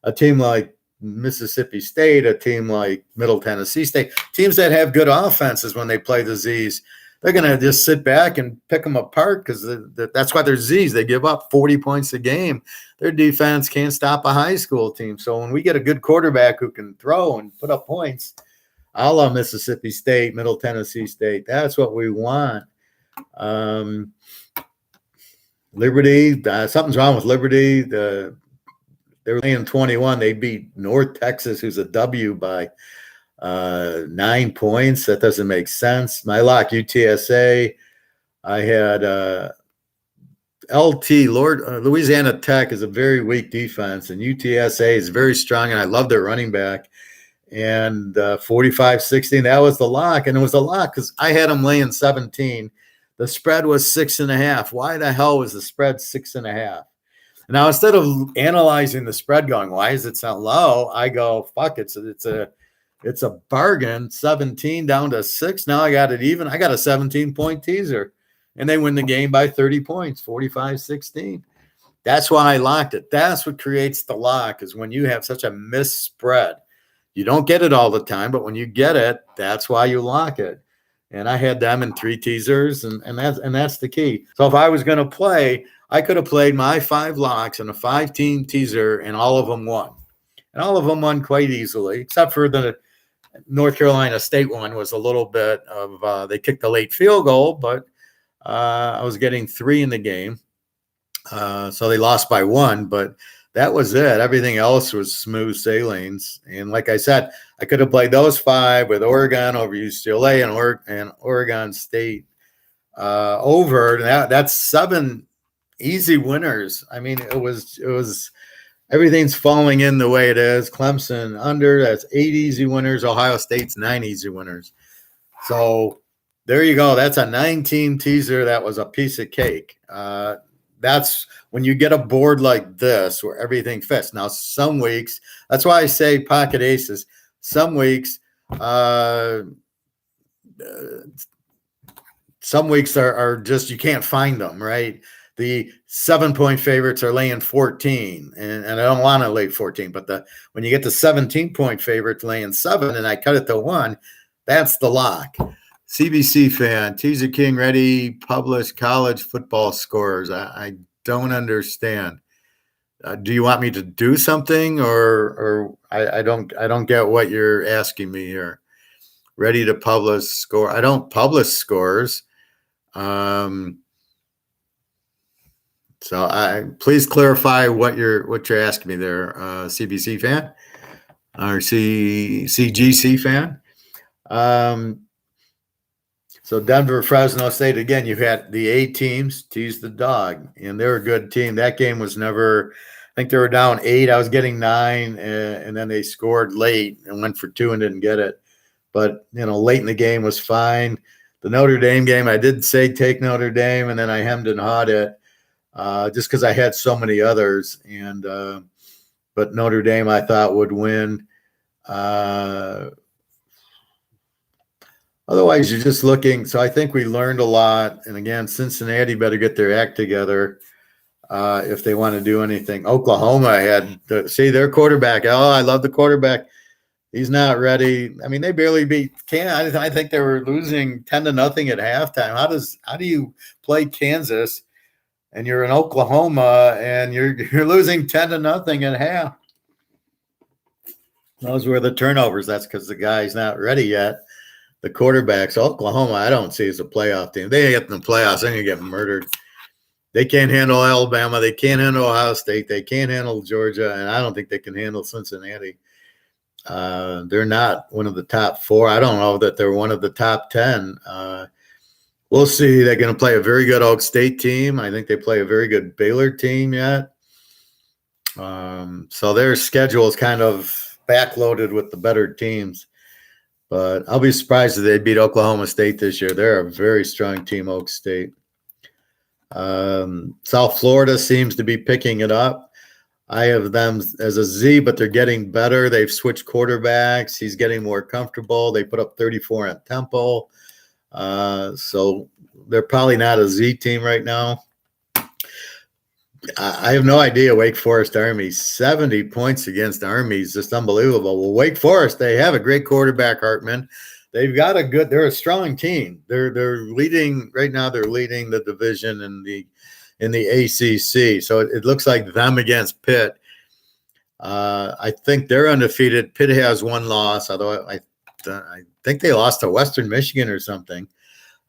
Speaker 1: a team like Mississippi State, a team like Middle Tennessee State, teams that have good offenses when they play the Z's, they're going to just sit back and pick them apart because that's why they're Z's. They give up 40 points a game. Their defense can't stop a high school team. So when we get a good quarterback who can throw and put up points, a la Mississippi State, Middle Tennessee State, that's what we want. Liberty, something's wrong with Liberty. They were laying 21. They beat North Texas, who's a W, by 9 points. That doesn't make sense. My lock, UTSA. I had Louisiana Tech is a very weak defense, and UTSA is very strong, and I love their running back. And 45-16, that was the lock. And it was a lock because I had them laying 17. The spread was 6.5. Why the hell was the spread 6.5? Now, instead of analyzing the spread going, why is it so low? I go, fuck, it's a bargain, 17 down to 6. Now I got it even. I got a 17-point teaser, and they win the game by 30 points, 45-16. That's why I locked it. That's what creates the lock, is when you have such a missed spread. You don't get it all the time, but when you get it, that's why you lock it. And I had them in 3 teasers, and that's the key. So if I was going to play, I could have played my 5 locks and a 5-team teaser, and all of them won. And all of them won quite easily, except for the North Carolina State one was a little bit of they kicked a late field goal, but I was getting 3 in the game. So they lost by 1, but that was it. Everything else was smooth sailings. And like I said, I could have played those 5 with Oregon over UCLA and Oregon State over. That's 7 easy winners. I mean, it was everything's falling in the way it is. Clemson under, that's 8 easy winners. Ohio State's 9 easy winners. So there you go. That's a 9-team teaser. That was a piece of cake. That's when you get a board like this where everything fits. Now, some weeks, that's why I say pocket aces. Some weeks, some weeks are just, you can't find them, right? The 7-point favorites are laying 14, and I don't want to lay 14, but when you get the 17-point favorites laying 7 and I cut it to 1, that's the lock. CBC fan, Teaserking ready, publish college football scores. I don't understand. Do you want me to do something, or I don't get what you're asking me here? Ready to publish score. I don't publish scores. So please clarify what you're asking me there, CBC fan or CGC fan. So Denver, Fresno State, again, you had the A teams tease the dog, and they're a good team. That game was never, I think they were down 8. I was getting 9, and then they scored late and went for 2 and didn't get it. But, late in the game was fine. The Notre Dame game, I did say take Notre Dame, and then I hemmed and hawed it just because I had so many others. And but Notre Dame, I thought, would win. Otherwise, you're just looking. So I think we learned a lot. And again, Cincinnati better get their act together if they want to do anything. Oklahoma had their quarterback. Oh, I love the quarterback. He's not ready. I mean, they barely beat Kansas. I think they were losing 10-0 at halftime. How do you play Kansas and you're in Oklahoma and you're losing 10-0 at half? Those were the turnovers. That's because the guy's not ready yet. The quarterbacks, Oklahoma, I don't see as a playoff team. They get in the playoffs, they're going to get murdered. They can't handle Alabama. They can't handle Ohio State. They can't handle Georgia, and I don't think they can handle Cincinnati. They're not one of the top 4. I don't know that they're one of the top 10. We'll see. They're going to play a very good Oak State team. I think they play a very good Baylor team yet. So their schedule is kind of backloaded with the better teams. But I'll be surprised if they beat Oklahoma State this year. They're a very strong team, Oak State. South Florida seems to be picking it up. I have them as a Z, but they're getting better. They've switched quarterbacks. He's getting more comfortable. They put up 34 at Temple. So they're probably not a Z team right now. I have no idea. Wake Forest Army, 70 points against Army is just unbelievable. Well, Wake Forest, they have a great quarterback, Hartman. They've got they're a strong team. They're leading right now. They're leading the division in the ACC. So it looks like them against Pitt. I think they're undefeated. Pitt has 1 loss, although I think they lost to Western Michigan or something.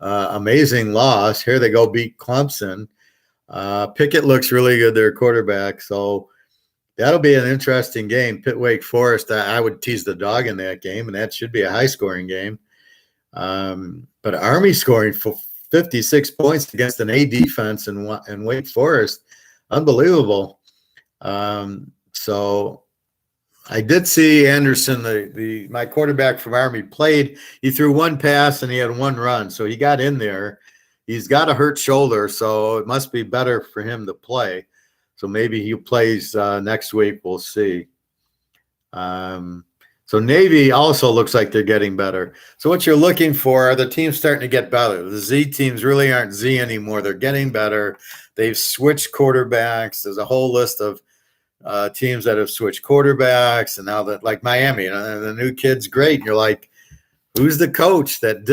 Speaker 1: Amazing loss. Here they go beat Clemson. Pickett looks really good, their quarterback. So that'll be an interesting game. Pitt Wake Forest, I would tease the dog in that game, and that should be a high-scoring game. But Army scoring for 56 points against an A defense in Wake Forest, unbelievable. So I did see Anderson, my quarterback from Army, played. He threw 1 pass and he had 1 run, so he got in there. He's got a hurt shoulder, so it must be better for him to play. So maybe he plays next week. We'll see. So Navy also looks like they're getting better. So what you're looking for are the teams starting to get better. The Z teams really aren't Z anymore. They're getting better. They've switched quarterbacks. There's a whole list of teams that have switched quarterbacks, and now that, like Miami, the new kid's great. And you're like, who's the coach that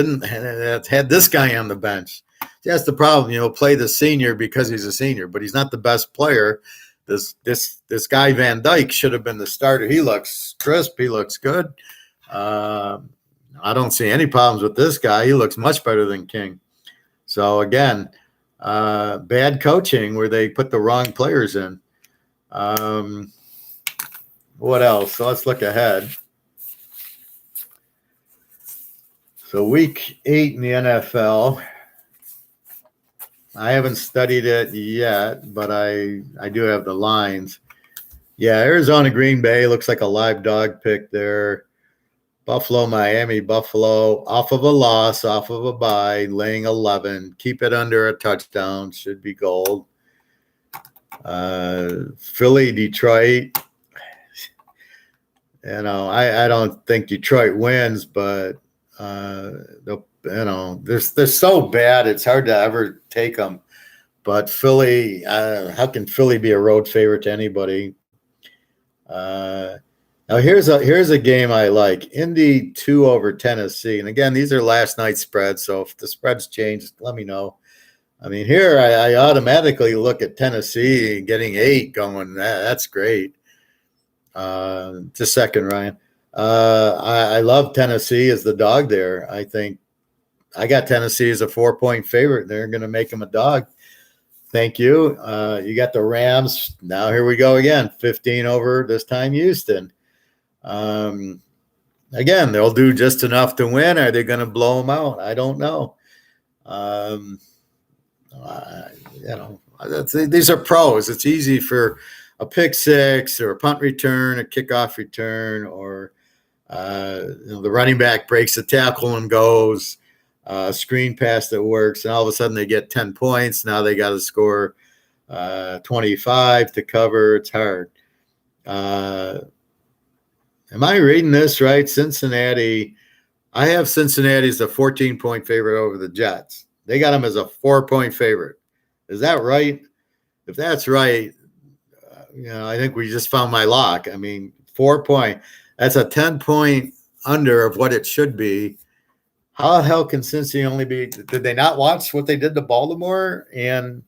Speaker 1: had this guy on the bench? That's the problem. Play the senior because he's a senior, but he's not the best player. This guy Van Dyke should have been the starter. He looks crisp. He looks good. I don't see any problems with this guy. He looks much better than King. So again, bad coaching where they put the wrong players in. What else? So let's look ahead. So week 8 in the NFL. I haven't studied it yet, but I do have the lines. Yeah, Arizona, Green Bay looks like a live dog pick there. Buffalo, Miami, Buffalo off of a loss, off of a bye, laying 11. Keep it under a touchdown, should be gold. Philly, Detroit. I don't think Detroit wins, but they'll they're so bad. It's hard to ever take them. But Philly, how can Philly be a road favorite to anybody? Now here's a game I like. Indy 2 over Tennessee. And again, these are last night's spreads. So if the spreads change, let me know. I mean, here I automatically look at Tennessee getting 8 going. That's great. Just a second, Ryan. I love Tennessee as the dog there. I think I got Tennessee as a 4-point favorite. They're going to make them a dog. Thank you. You got the Rams. Now here we go again. 15 over this time Houston. Again, they'll do just enough to win. Are they going to blow them out? I don't know. These are pros. It's easy for a pick six or a punt return, a kickoff return, or the running back breaks a tackle and goes, a screen pass that works, and all of a sudden they get 10 points. Now they got to score 25 to cover. It's hard. Am I reading this right? Cincinnati. I have Cincinnati as a 14-point favorite over the Jets. They got them as a 4-point favorite. Is that right? If that's right, I think we just found my lock. I mean, 4-point. That's a 10-point under of what it should be. How the hell can Cincy only be? Did they not watch what they did to Baltimore? And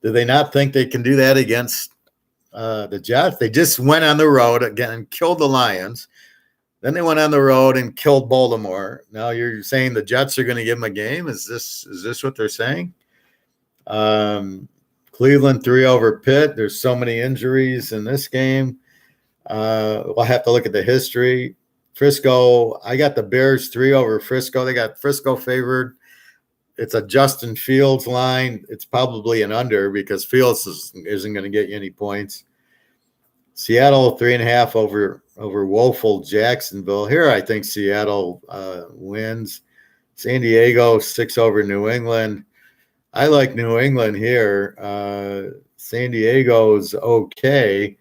Speaker 1: did they not think they can do that against the Jets? They just went on the road again and killed the Lions. Then they went on the road and killed Baltimore. Now you're saying the Jets are going to give them a game? Is this what they're saying? Cleveland 3 over Pitt. There's so many injuries in this game. We'll have to look at the history. Frisco, I got the Bears 3 over Frisco. They got Frisco favored. It's a Justin Fields line. It's probably an under because Fields isn't going to get you any points. Seattle 3.5 over woeful Jacksonville. Here I think Seattle wins. San Diego 6 over New England. I like New England here. San Diego's okay.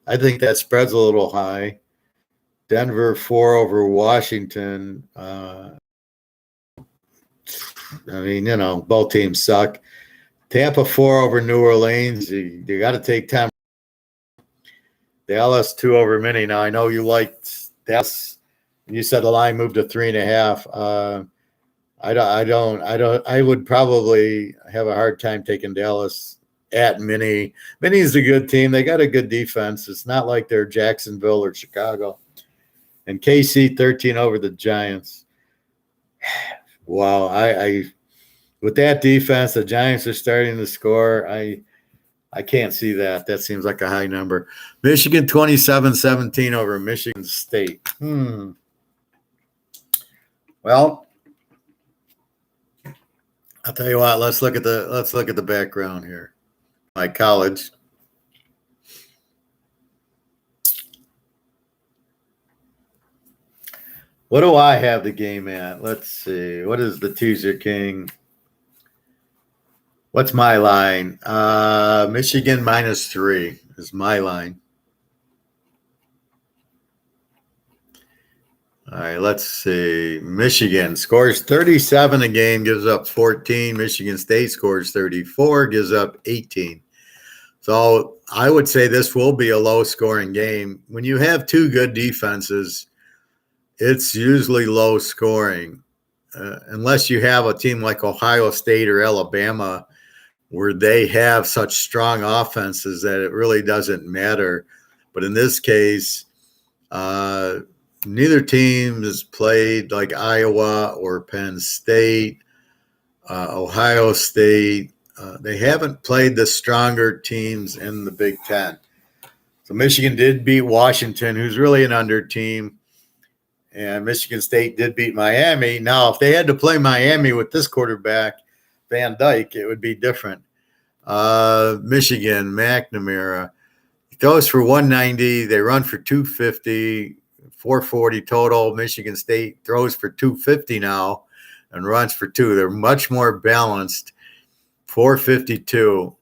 Speaker 1: I think that spread's a little high. Denver 4 over Washington. Both teams suck. Tampa 4 over New Orleans. You got to take 10. Dallas 2 over Mini. Now I know you liked Dallas. You said the line moved to 3.5. I would probably have a hard time taking Dallas at Mini. Mini's a good team. They got a good defense. It's not like they're Jacksonville or Chicago. And KC 13 over the Giants. Wow, I with that defense, the Giants are starting to score. I can't see that. That seems like a high number. Michigan 27-17 over Michigan State. Well, I'll tell you what. Let's look at the background here. My college. What do I have the game at? Let's see. What is the Teaserking? What's my line? Michigan -3 is my line. All right, let's see. Michigan scores 37 a game, gives up 14. Michigan State scores 34, gives up 18. So I would say this will be a low-scoring game. When you have two good defenses, it's usually low scoring, unless you have a team like Ohio State or Alabama where they have such strong offenses that it really doesn't matter. But in this case, neither team has played like Iowa or Penn State, Ohio State. They haven't played the stronger teams in the Big Ten. So Michigan did beat Washington, who's really an under team. And Michigan State did beat Miami. Now, if they had to play Miami with this quarterback, Van Dyke, it would be different. Michigan, McNamara, he throws for 190. They run for 250, 440 total. Michigan State throws for 250 now and runs for 2. They're much more balanced, 452.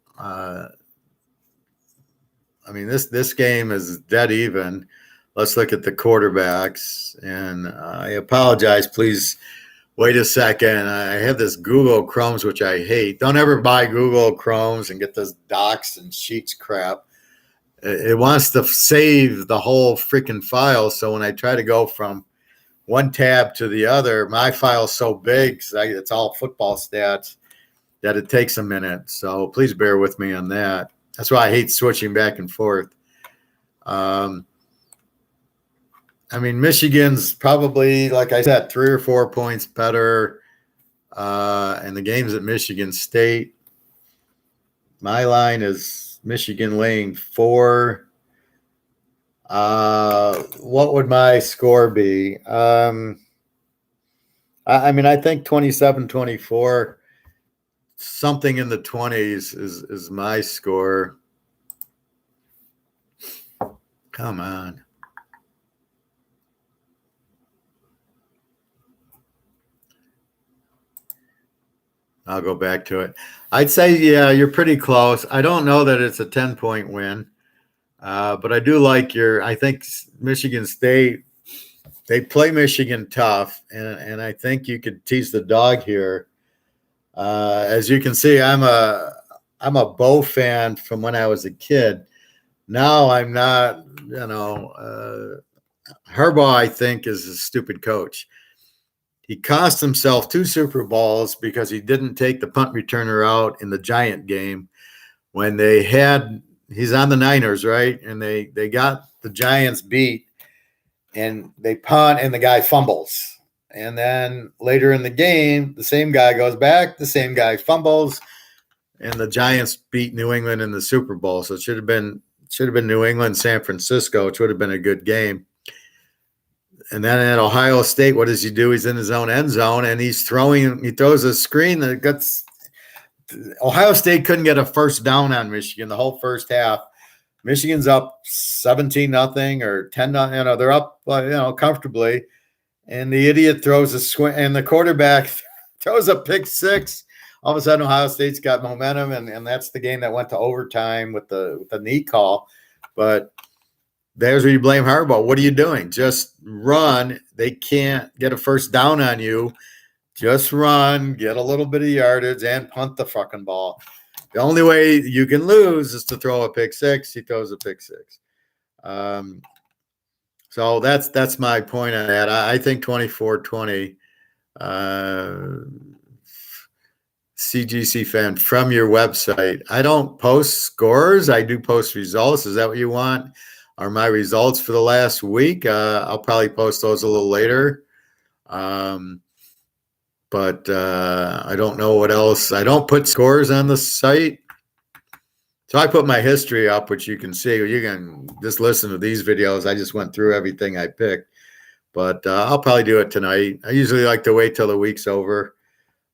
Speaker 1: This game is dead even. Let's look at the quarterbacks, and I apologize. Please Wait a second. I have this Google Chromes, which I hate. Don't ever buy Google Chromes and get this docs and sheets crap. It wants to save the whole freaking file. So when I try to go from one tab to the other, my file's so big, it's all football stats, that it takes a minute. So please bear with me on that. That's why I hate switching back and forth. I mean, Michigan's probably, like I said, 3 or 4 points better. And the game's at Michigan State. My line is Michigan laying 4. What would my score be? I mean, I think 27-24, something in the 20s is my score. Come on. I'll go back to it. I'd say, yeah, you're pretty close. I don't know that it's a 10-point win, but I do like I think Michigan State, they play Michigan tough, and I think you could tease the dog here. As you can see, I'm a Bo fan from when I was a kid. Now I'm not, Harbaugh, I think, is a stupid coach. He cost himself 2 Super Bowls because he didn't take the punt returner out in the Giant game when he's on the Niners, right? And they got the Giants beat, and they punt and the guy fumbles. And then later in the game, the same guy goes back, the same guy fumbles, and the Giants beat New England in the Super Bowl. So it should have been New England, San Francisco, which would have been a good game. And then at Ohio State, what does he do? He's in his own end zone, and he throws a screen that gets – Ohio State couldn't get a first down on Michigan the whole first half. Michigan's up 17-0 or 10-0. They're up, comfortably. And the idiot throws a swing, and the quarterback throws a pick six. All of a sudden, Ohio State's got momentum, and that's the game that went to overtime with the knee call. But there's where you blame Harbaugh. What are you doing? Just run. They can't get a first down on you. Just run, get a little bit of yardage, and punt the fucking ball. The only way you can lose is to throw a pick six. He throws a pick six. So that's my point on that. I think 24-20. CGC fan from your website. I don't post scores. I do post results. Is that what you want? Are my results for the last week? I'll probably post those a little later. But I don't know what else. I don't put scores on the site. So I put my history up, which you can see. You can just listen to these videos. I just went through everything I picked. But I'll probably do it tonight. I usually like to wait till the week's over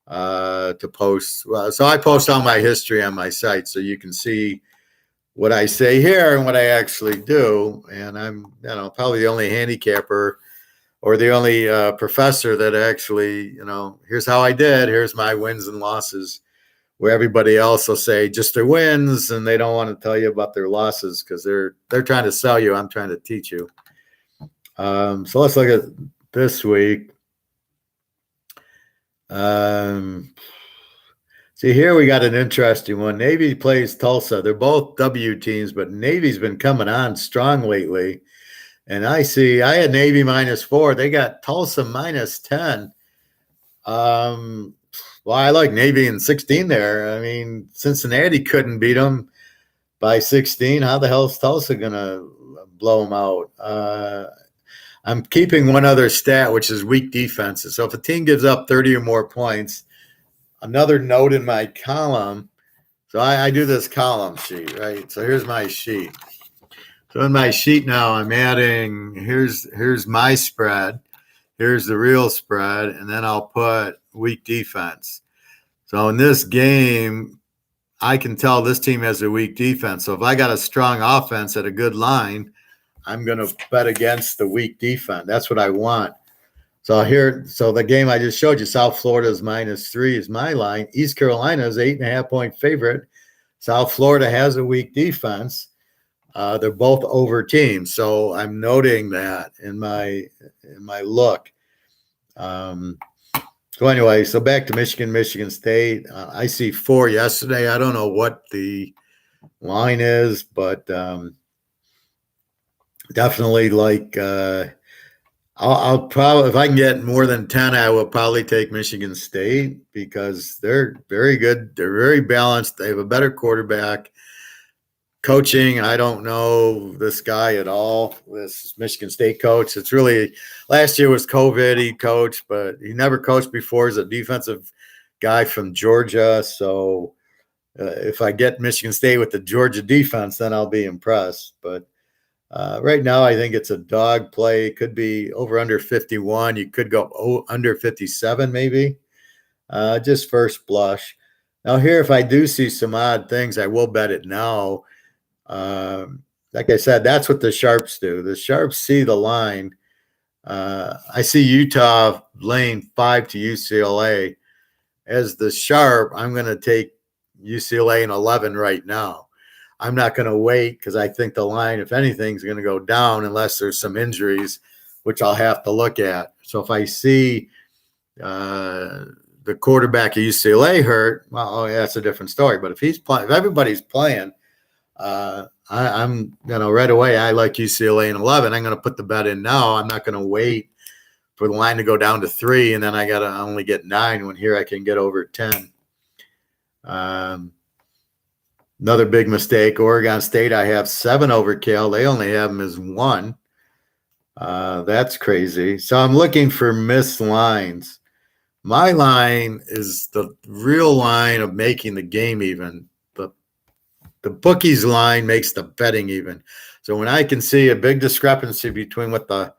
Speaker 1: to post. So I post all my history on my site so you can see what I say here and what I actually do. And I'm, probably the only handicapper or the only professor that actually, here's how I did. Here's my wins and losses. Where everybody else will say just their wins, and they don't want to tell you about their losses because they're trying to sell you. I'm trying to teach you. So let's look at this week. See, here we got an interesting one. Navy plays Tulsa. They're both W teams, but Navy's been coming on strong lately. And I had Navy -4. They got Tulsa -10. Well, I like Navy in 16 there. I mean, Cincinnati couldn't beat them by 16. How the hell is Tulsa going to blow them out? I'm keeping one other stat, which is weak defenses. So if a team gives up 30 or more points, another note in my column. So I do this column sheet, right? So here's my sheet. So in my sheet now, I'm adding, here's my spread. Here's the real spread, and then I'll put weak defense. So in this game, I can tell this team has a weak defense. So if I got a strong offense at a good line, I'm going to bet against the weak defense. That's what I want. So the game I just showed you, South Florida is -3 is my line. East Carolina is 8.5-point favorite. South Florida has a weak defense. They're both over teams. So I'm noting that in my look. So So anyway, so back to Michigan State. I see 4 yesterday. I don't know what the line is, but definitely like I'll probably, if I can get more than 10, I will probably take Michigan State because they're very good. They're very balanced. They have a better quarterback. Coaching, I don't know this guy at all, this Michigan State coach. It's really, last year was COVID, he coached, but he never coached before. He's a defensive guy from Georgia. So if I get Michigan State with the Georgia defense, then I'll be impressed. But right now, I think it's a dog play. It could be over under 51. You could go under 57 maybe, just first blush. Now here, if I do see some odd things, I will bet it now. Like I said, that's what the sharps do. The sharps see the line. I see Utah laying 5 to UCLA. As the sharp, I'm going to take UCLA in 11 right now. I'm not going to wait because I think the line, if anything, is going to go down unless there's some injuries, which I'll have to look at. So if I see the quarterback of UCLA hurt, well, yeah, that's a different story. But if he's playing, if everybody's playing, I'm right away. I like UCLA in 11. I'm going to put the bet in now. I'm not going to wait for the line to go down to 3, and then I got to only get 9 when here I can get over 10. Another big mistake. Oregon State, I have 7 over Cal. They only have them as 1. That's crazy. So I'm looking for missed lines. My line is the real line of making the game even. The bookie's line makes the betting even. So when I can see a big discrepancy between what the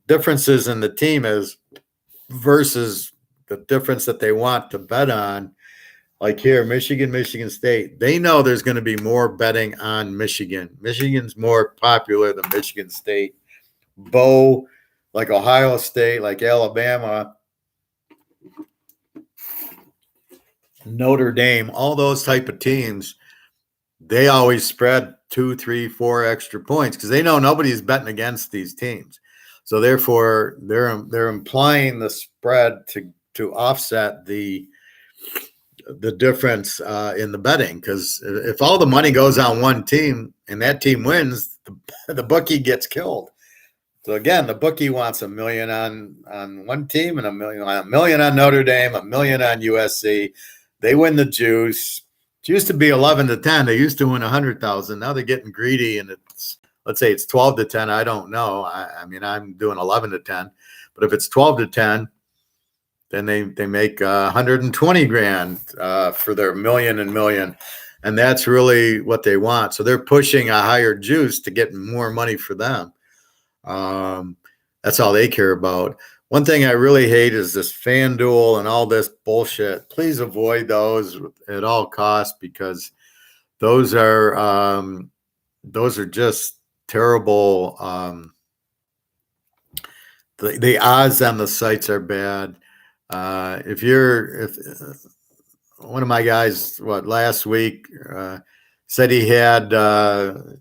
Speaker 1: differences in the team is versus the difference that they want to bet on, like here, Michigan State, they know there's going to be more betting on Michigan. Michigan's more popular than Michigan State. Bo, like Ohio State, like Alabama, Notre Dame, all those type of teams, they always spread 2, 3, 4 extra points because they know nobody's betting against these teams. So therefore, they're implying the spread to offset the difference in the betting. Because if all the money goes on one team and that team wins, the bookie gets killed. So again, the bookie wants $1 million on one team and $1 million on Notre Dame, $1 million on USC. They win the juice. It used to be 11 to 10. They used to win 100,000. Now they're getting greedy, and let's say it's 12 to 10. I don't know. I mean, I'm doing 11 to 10, but if it's 12 to 10, then they make 120 grand for their million, and that's really what they want. So they're pushing a higher juice to get more money for them. That's all they care about. One thing I really hate is this FanDuel and all this bullshit. Please avoid those at all costs because those are just terrible. The odds on the sites are bad. If one of my guys, last week said he had that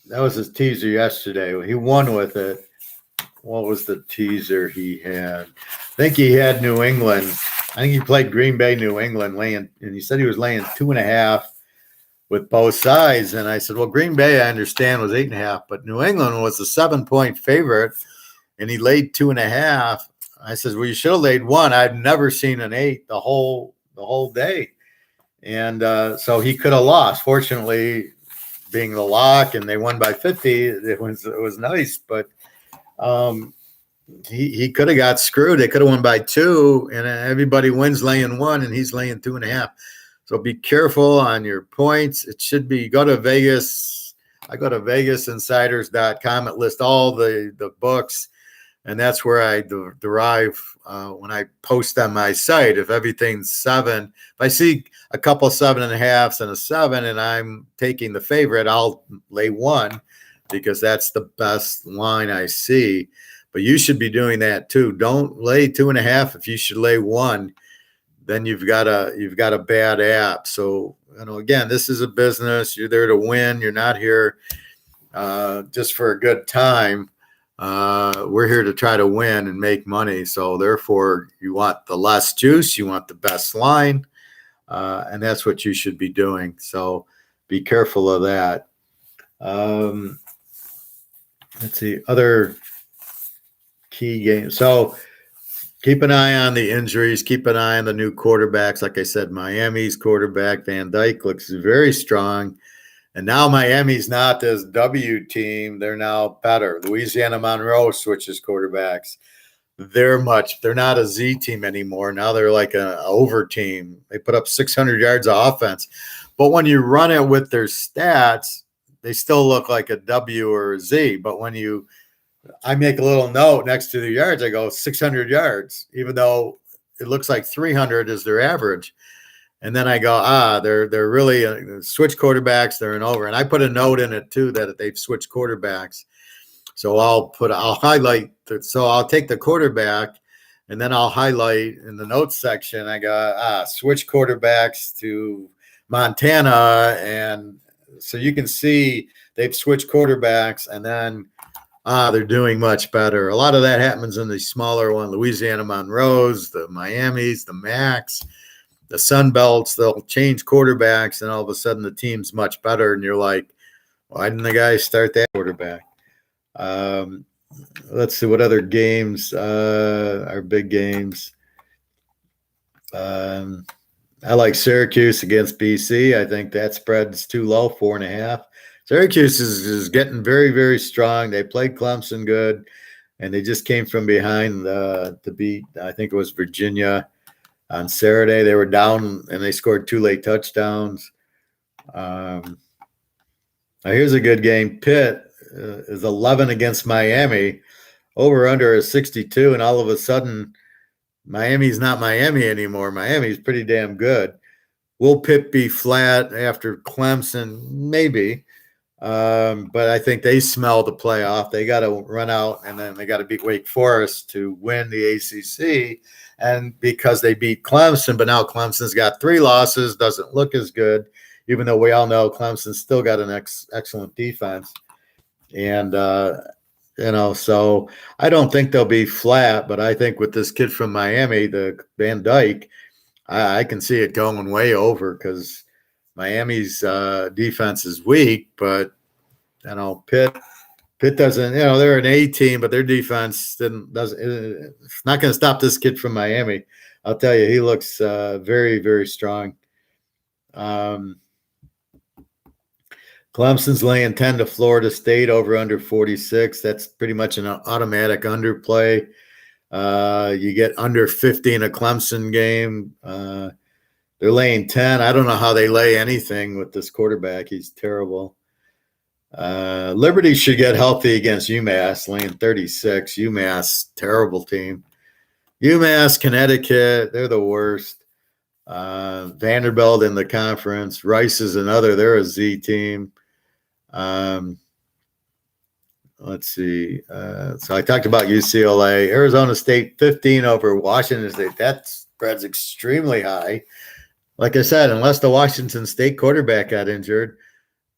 Speaker 1: was his teaser yesterday. He won with it. What was the teaser he had? I think he had New England. I think he played Green Bay, New England, and he said he was laying 2.5 with both sides. And I said, well, Green Bay, I understand, was 8.5, but New England was a 7-point favorite, and he laid 2.5. I said, well, you should have laid 1. I've never seen an 8 the whole day. And so he could have lost. Fortunately, being the lock and they won by 50, it was nice, but he could have got screwed. They could have won by 2, and everybody wins laying 1, and he's laying 2.5. So be careful on your points. It should be, go to Vegas. I go to vegasinsiders.com. It lists all the books, and that's where I derive when I post on my site. If everything's 7, if I see a couple 7.5s and a 7, and I'm taking the favorite, I'll lay 1 because that's the best line I see. But you should be doing that too. Don't lay 2.5 if you should lay 1. Then you've got a bad app. So again, this is a business. You're there to win. You're not here just for a good time. We're here to try to win and make money. So therefore, you want the less juice, you want the best line, and that's what you should be doing. So be careful of that. Let's see, other key games. So keep an eye on the injuries. Keep an eye on the new quarterbacks. Like I said, Miami's quarterback, Van Dyke, looks very strong. And now Miami's not this W team. They're now better. Louisiana Monroe switches quarterbacks. They're not a Z team anymore. Now they're like an over team. They put up 600 yards of offense. But when you run it with their stats, they still look like a W or a Z. But when I make a little note next to the yards, I go 600 yards, even though it looks like 300 is their average. And then I go, they're really switch quarterbacks. They're an over. And I put a note in it too that they've switched quarterbacks. So I'll highlight. So I'll take the quarterback and then I'll highlight in the notes section. I go, switch quarterbacks to Montana. And so you can see they've switched quarterbacks and then they're doing much better. A lot of that happens in the smaller one, Louisiana Monroes, the Miamis, the Macs. The Sun Belts, they'll change quarterbacks, and all of a sudden the team's much better. And you're like, why didn't the guy start that quarterback? Let's see what other games are big games. I like Syracuse against BC. I think that spread's too low, 4.5. Syracuse is getting very, very strong. They played Clemson good, and they just came from behind to beat, I think it was Virginia. On Saturday, they were down and they scored 2 late touchdowns. Now here's a good game. Pitt is 11 against Miami. Over under is 62, and all of a sudden, Miami's not Miami anymore. Miami's pretty damn good. Will Pitt be flat after Clemson? Maybe. But I think they smell the playoff. They got to run out, and then they got to beat Wake Forest to win the ACC. And because they beat Clemson, but now Clemson's got 3 losses, doesn't look as good, even though we all know Clemson's still got an excellent defense. And, so I don't think they'll be flat, but I think with this kid from Miami, the Van Dyke, I can see it going way over because Miami's defense is weak, but, Pitt doesn't, they're an A team, but their defense it's not going to stop this kid from Miami. I'll tell you, he looks very, very strong. Clemson's laying 10 to Florida State over under 46. That's pretty much an automatic underplay. You get under 50 in a Clemson game. They're laying 10. I don't know how they lay anything with this quarterback. He's terrible. Liberty should get healthy against UMass, laying 36. UMass, terrible team. UMass, Connecticut, they're the worst. Vanderbilt in the conference. Rice is another. They're a Z team. Let's see. So I talked about UCLA. Arizona State, 15 over Washington State. That spread's extremely high. Like I said, unless the Washington State quarterback got injured,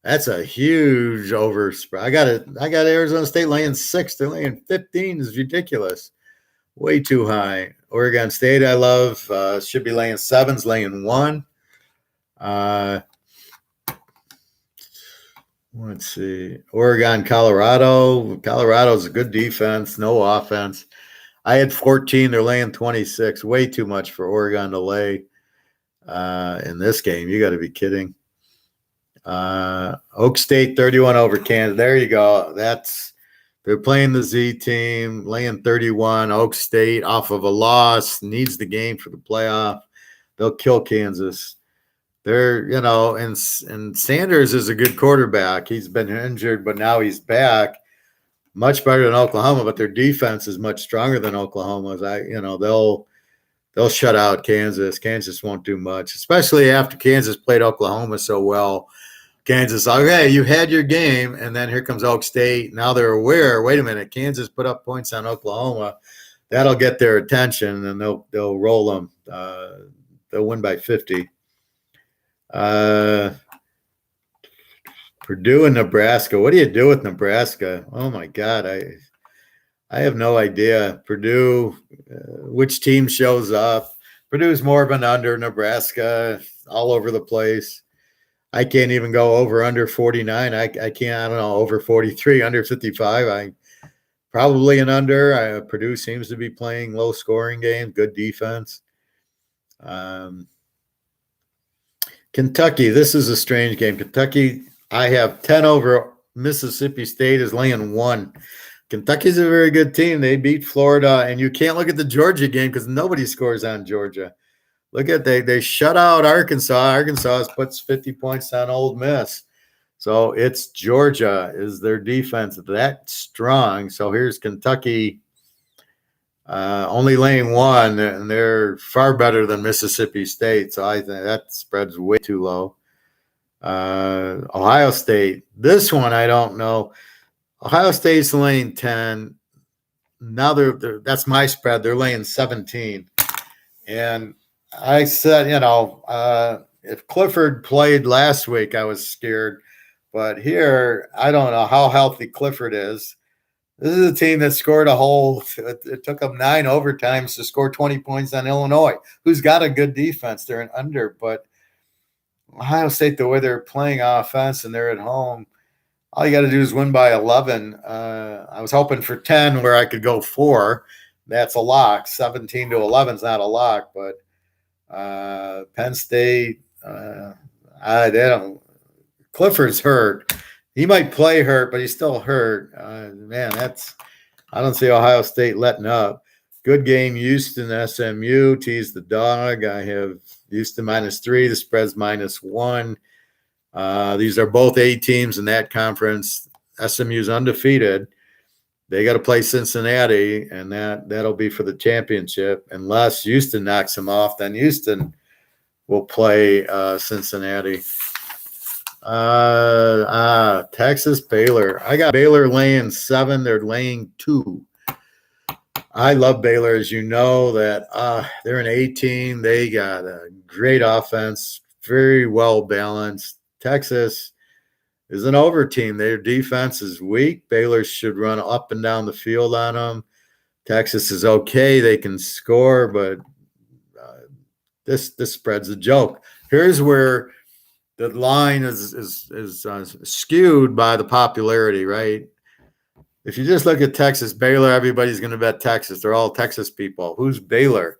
Speaker 1: that's a huge overspread. I got Arizona State laying 6. They're laying 15. Is ridiculous. Way too high. Oregon State, I love. Should be laying 7s, laying 1. Let's see. Oregon, Colorado. Colorado's a good defense, no offense. I had 14. They're laying 26. Way too much for Oregon to lay in this game. You got to be kidding. Oak State 31 over Kansas. There you go. They're playing the Z team, laying 31. Oak State off of a loss, needs the game for the playoff. They'll kill Kansas. They're, and Sanders is a good quarterback. He's been injured, but now he's back. Much better than Oklahoma, but their defense is much stronger than Oklahoma's. They'll shut out Kansas. Kansas won't do much, especially after Kansas played Oklahoma so well. Kansas, okay, you had your game, and then here comes Oak State. Now they're aware, wait a minute, Kansas put up points on Oklahoma. That'll get their attention, and they'll roll them. They'll win by 50. Purdue and Nebraska. What do you do with Nebraska? Oh, my God. I have no idea. Purdue, which team shows up? Purdue's more of an under. Nebraska, all over the place. I can't even go over under 49. I can't, I don't know, over 43, under 55. I probably an under. Purdue seems to be playing low scoring game, good defense. Kentucky, this is a strange game. Kentucky, I have 10 over. Mississippi State is laying 1. Kentucky's a very good team. They beat Florida, and you can't look at the Georgia game because nobody scores on Georgia. Look at they shut out Arkansas. Arkansas puts 50 points on Ole Miss. So it's Georgia. Is their defense that strong? So here's Kentucky only laying 1, and they're far better than Mississippi State. So I think that spread's way too low. Ohio State. This one I don't know. Ohio State's laying 10. Now that's my spread. They're laying 17. And I said, if Clifford played last week, I was scared. But here, I don't know how healthy Clifford is. This is a team that scored it took them 9 overtimes to score 20 points on Illinois, who's got a good defense. They're an under. But Ohio State, the way they're playing offense and they're at home, all you got to do is win by 11. I was hoping for 10 where I could go 4. That's a lock. 17 to 11 is not a lock, but Penn State, they don't. Clifford's hurt. He might play hurt, but he's still hurt. Man, I don't see Ohio State letting up. Good game, Houston, SMU, tease the dog. I have Houston -3. The spread's -1. These are both A teams in that conference. SMU's undefeated. They got to play Cincinnati, and that'll be for the championship. Unless Houston knocks them off, then Houston will play Cincinnati. Texas, Baylor. I got Baylor laying 7. They're laying 2. I love Baylor, as you know, that they're an A team. They got a great offense, very well balanced. Texas is an over team. Their defense is weak. Baylor should run up and down the field on them. Texas is okay. They can score, but this spread's a joke. Here's where the line is skewed by the popularity, right? If you just look at Texas, Baylor, everybody's going to bet Texas. They're all Texas people. Who's Baylor?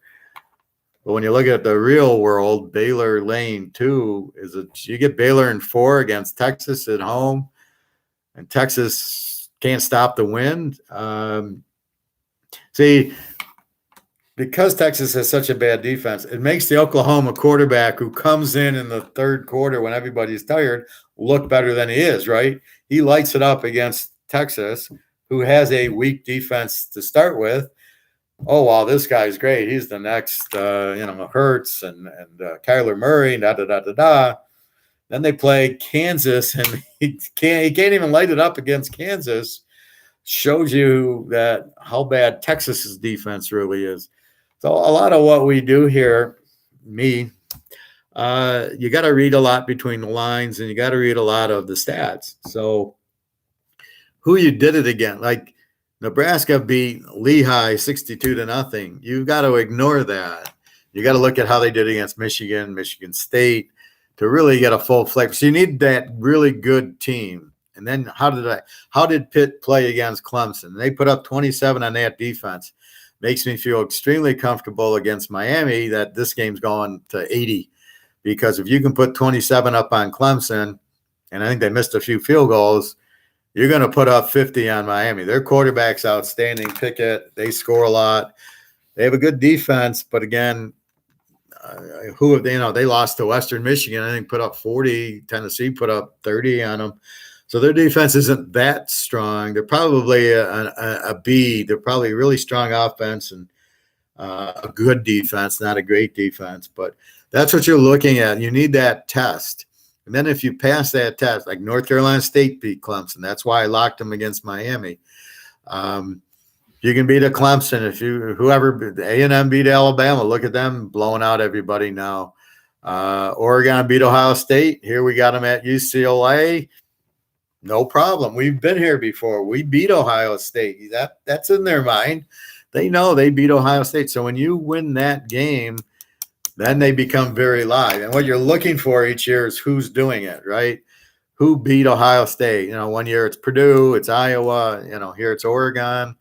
Speaker 1: But when you look at the real world, Baylor laying 2 you get Baylor in 4 against Texas at home, and Texas can't stop the wind. See, because Texas has such a bad defense, it makes the Oklahoma quarterback who comes in the third quarter when everybody's tired look better than he is, right? He lights it up against Texas, who has a weak defense to start with. Oh, wow, this guy's great. He's the next, Hurts and Kyler Murray, da-da-da-da-da. Then they play Kansas, and he can't even light it up against Kansas. Shows you that how bad Texas's defense really is. So a lot of what we do here, you got to read a lot between the lines, and you got to read a lot of the stats. So who you did it again, like Nebraska beat Lehigh 62-0. You've got to ignore that. You got to look at how they did against Michigan, Michigan State to really get a full flavor. So you need that really good team. And then how did Pitt play against Clemson? They put up 27 on that defense. Makes me feel extremely comfortable against Miami that this game's going to 80. Because if you can put 27 up on Clemson, and I think they missed a few field goals, you're going to put up 50 on Miami. Their quarterback's outstanding. Pickett, they score a lot. They have a good defense, but again, they lost to Western Michigan. I think put up 40. Tennessee put up 30 on them. So their defense isn't that strong. They're probably a B. They're probably a really strong offense and a good defense, not a great defense. But that's what you're looking at. You need that test. And then if you pass that test, like North Carolina State beat Clemson, that's why I locked them against Miami. You can beat a Clemson A&M beat Alabama. Look at them blowing out everybody now. Oregon beat Ohio State. Here we got them at UCLA. No problem. We've been here before. We beat Ohio State. That's in their mind. They know they beat Ohio State. So when you win that game, then they become very live. And what you're looking for each year is who's doing it, right? Who beat Ohio State? You know, one year it's Purdue, it's Iowa, you know, here it's Oregon.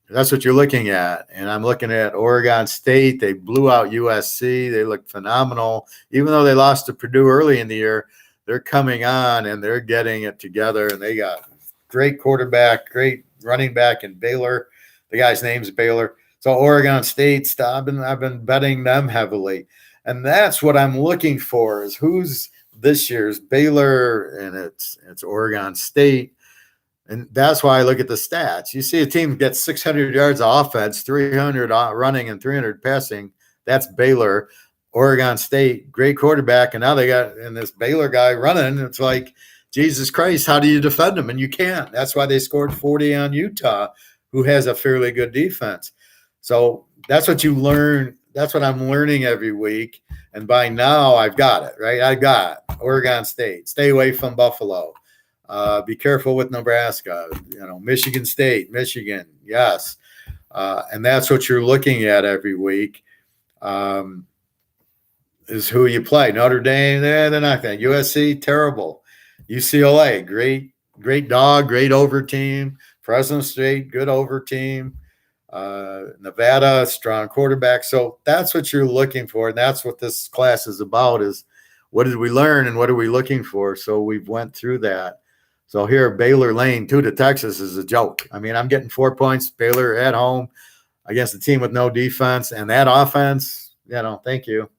Speaker 1: That's what you're looking at. And I'm looking at Oregon State. They blew out USC. They looked phenomenal. Even though they lost to Purdue early in the year, they're coming on and they're getting it together. And they got great quarterback, great running back in Baylor. The guy's name's Baylor. So Oregon State, I've been betting them heavily. And that's what I'm looking for is who's this year's Baylor and it's Oregon State. And that's why I look at the stats. You see a team get 600 yards of offense, 300 running and 300 passing. That's Baylor. Oregon State, great quarterback. And now they got and this Baylor guy running. It's like, Jesus Christ, how do you defend him? And you can't. That's why they scored 40 on Utah, who has a fairly good defense. So that's what you learn. That's what I'm learning every week. And by now, I've got it, right? I got Oregon State. Stay away from Buffalo. Be careful with Nebraska, you know, Michigan State, Michigan. Yes. And that's what you're looking at every week is who you play. Notre Dame, they're not that. USC, terrible. UCLA, great dog, great over team. Fresno State, good over team. Nevada, strong quarterback. So that's what you're looking for. And that's what this class is about is what did we learn and what are we looking for? So we've went through that. So here, Baylor Lane 2 to Texas is a joke. I mean, I'm getting 4 points. Baylor at home against a team with no defense. And that offense, you know, thank you.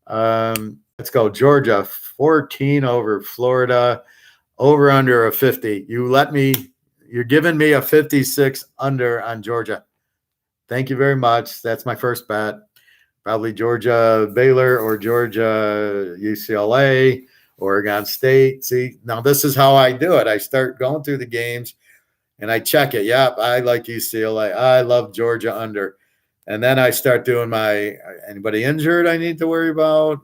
Speaker 1: Let's go. Georgia, 14 over Florida, over under a 50. You're giving me a 56 under on Georgia. Thank you very much. That's my first bet. Probably Georgia, Baylor, or Georgia, UCLA. Oregon State. See, now this is how I do it. I start going through the games and I check it. Yep, I like UCLA. I love Georgia under. And then I start doing anybody injured I need to worry about,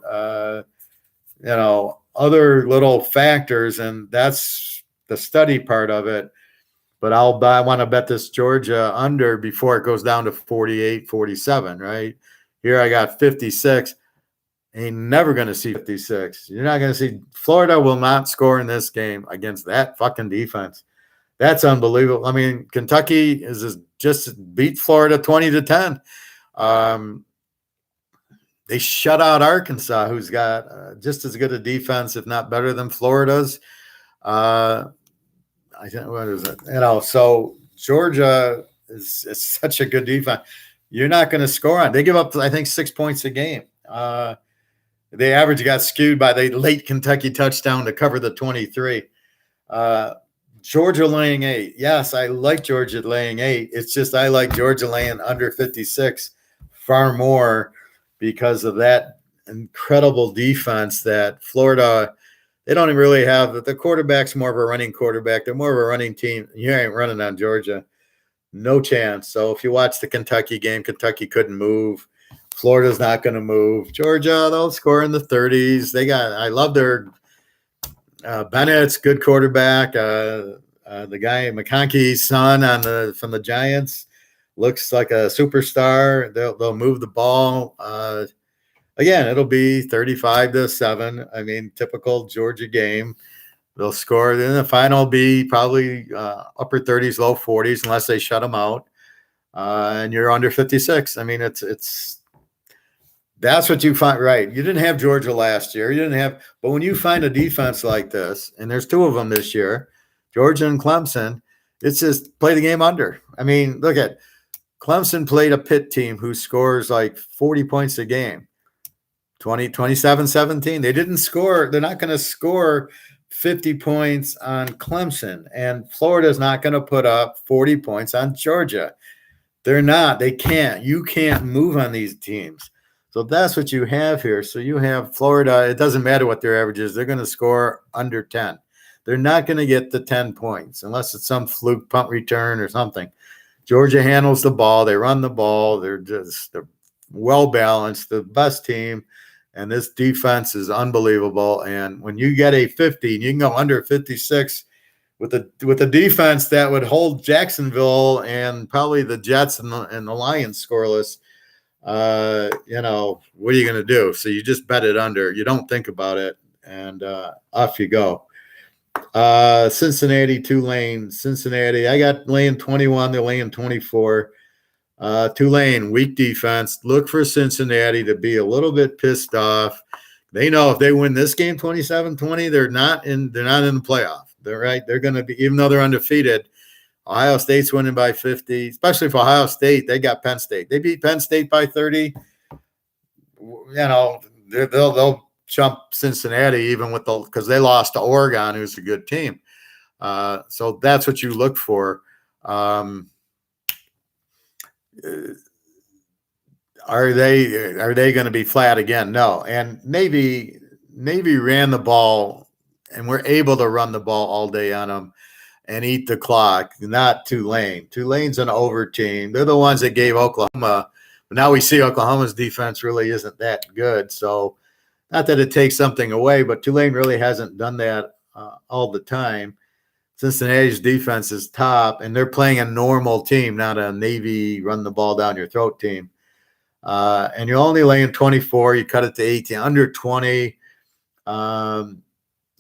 Speaker 1: you know, other little factors. And that's the study part of it. But I want to bet this Georgia under before it goes down to 48, 47, right? Here I got 56. Ain't never going to see 56. You're not going to see. Florida will not score in this game against that fucking defense. That's unbelievable. I mean, Kentucky is just beat Florida 20-10. They shut out Arkansas, who's got just as good a defense, if not better than Florida's. I think what is it? You know, so Georgia is such a good defense. You're not going to score on. They give up, I think, 6 points a game. The average got skewed by the late Kentucky touchdown to cover the 23. Georgia laying 8. Yes, I like Georgia laying 8. It's just I like Georgia laying under 56 far more because of that incredible defense that Florida, they don't even really have. The quarterback's more of a running quarterback. They're more of a running team. You ain't running on Georgia. No chance. So if you watch the Kentucky game, Kentucky couldn't move. Florida's not going to move. Georgia, they'll score in the 30s. I love their Bennett's good quarterback. The guy McConkey's son from the Giants looks like a superstar. They'll move the ball. Again, it'll be 35-7. I mean, typical Georgia game. They'll score. Then the final will be probably upper 30s, low 40s, unless they shut them out. And you're under 56. I mean, that's what you find, right? You didn't have Georgia last year. But when you find a defense like this, and there's 2 of them this year, Georgia and Clemson, it's just play the game under. I mean, look at Clemson played a Pitt team who scores like 40 points a game, 27-17. They didn't score. They're not going to score 50 points on Clemson, and Florida's not going to put up 40 points on Georgia. They're not. They can't. You can't move on these teams. So that's what you have here. So you have Florida. It doesn't matter what their average is. They're going to score under 10. They're not going to get the 10 points unless it's some fluke punt return or something. Georgia handles the ball. They run the ball. They're well balanced, the best team. And this defense is unbelievable. And when you get a 50, you can go under 56 with a defense that would hold Jacksonville and probably the Jets and the Lions scoreless. What are you going to do? So you just bet it under. You don't think about it, and off you go. Cincinnati, Tulane. Cincinnati, I got laying 21. They're laying 24. Tulane, weak defense. Look for Cincinnati to be a little bit pissed off. They know if they win this game 27-20, they're not in the playoff. They're going to be, even though they're undefeated. Ohio State's winning by 50, especially for Ohio State. They got Penn State. They beat Penn State by 30. They'll jump Cincinnati even because they lost to Oregon, who's a good team. So that's what you look for. Are they going to be flat again? No. And Navy ran the ball, and we're able to run the ball all day on them and eat the clock. Not Tulane. Tulane's an over team. They're the ones that gave Oklahoma. But now we see Oklahoma's defense really isn't that good. So not that it takes something away, but Tulane really hasn't done that all the time. Cincinnati's defense is top, and they're playing a normal team, not a Navy run the ball down your throat team. And you're only laying 24. You cut it to 18, under 20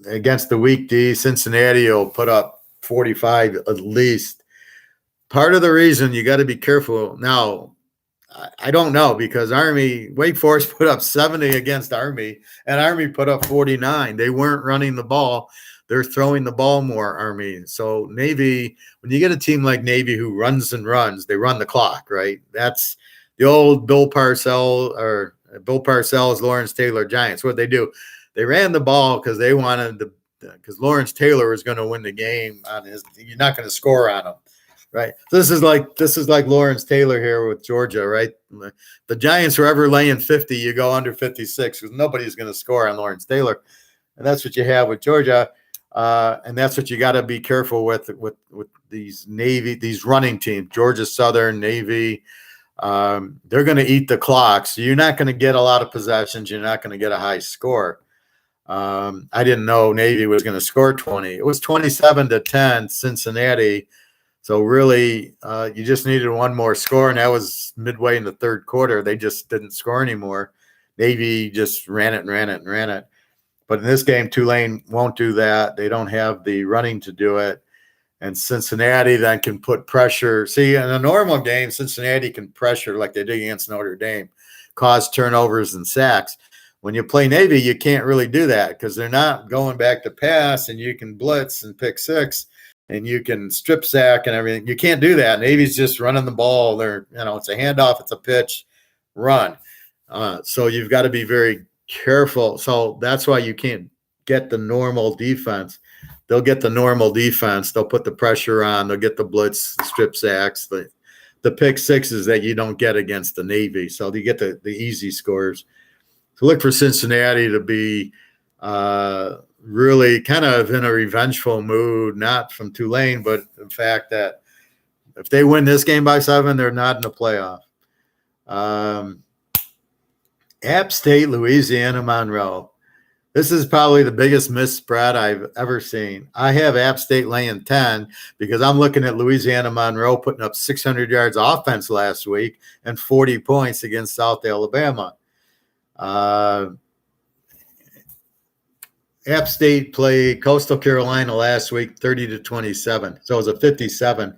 Speaker 1: against the weak D. Cincinnati will put up 45 at least. Part of the reason you got to be careful now, I don't know, because Wake Forest put up 70 against Army, and Army put up 49. They weren't running the ball. They're throwing the ball more, Army. So Navy, when you get a team like Navy who runs and runs, they run the clock, right? That's the old Bill Parcells, Lawrence Taylor Giants. What they do, they ran the ball because they wanted because Lawrence Taylor was going to win the game on his. You're not going to score on him, right? So this is like Lawrence Taylor here with Georgia, right? The Giants were ever laying 50, you go under 56 because nobody's going to score on Lawrence Taylor, and that's what you have with Georgia, and that's what you got to be careful with these running teams, Georgia Southern, Navy. They're going to eat the clock, so you're not going to get a lot of possessions. You're not going to get a high score. I didn't know Navy was going to score 20. It was 27-10 Cincinnati. So really, you just needed one more score, and that was midway in the third quarter. They just didn't score anymore. Navy just ran it. But in this game, Tulane won't do that. They don't have the running to do it. And Cincinnati then can put pressure. See, in a normal game, Cincinnati can pressure like they did against Notre Dame, cause turnovers and sacks. When you play Navy, you can't really do that because they're not going back to pass, and you can blitz and pick six, and you can strip sack and everything. You can't do that. Navy's just running the ball. It's a handoff, it's a pitch, run. So you've got to be very careful. So that's why you can't get the normal defense. They'll get the normal defense. They'll put the pressure on. They'll get the blitz, the strip sacks, the pick sixes that you don't get against the Navy. So you get the easy scores. So look for Cincinnati to be really kind of in a revengeful mood, not from Tulane, but the fact that if they win this game by 7, they're not in the playoff. App State, Louisiana Monroe. This is probably the biggest misspread I've ever seen. I have App State laying 10 because I'm looking at Louisiana Monroe putting up 600 yards offense last week and 40 points against South Alabama. App State played Coastal Carolina last week 30-27. So it was a 57.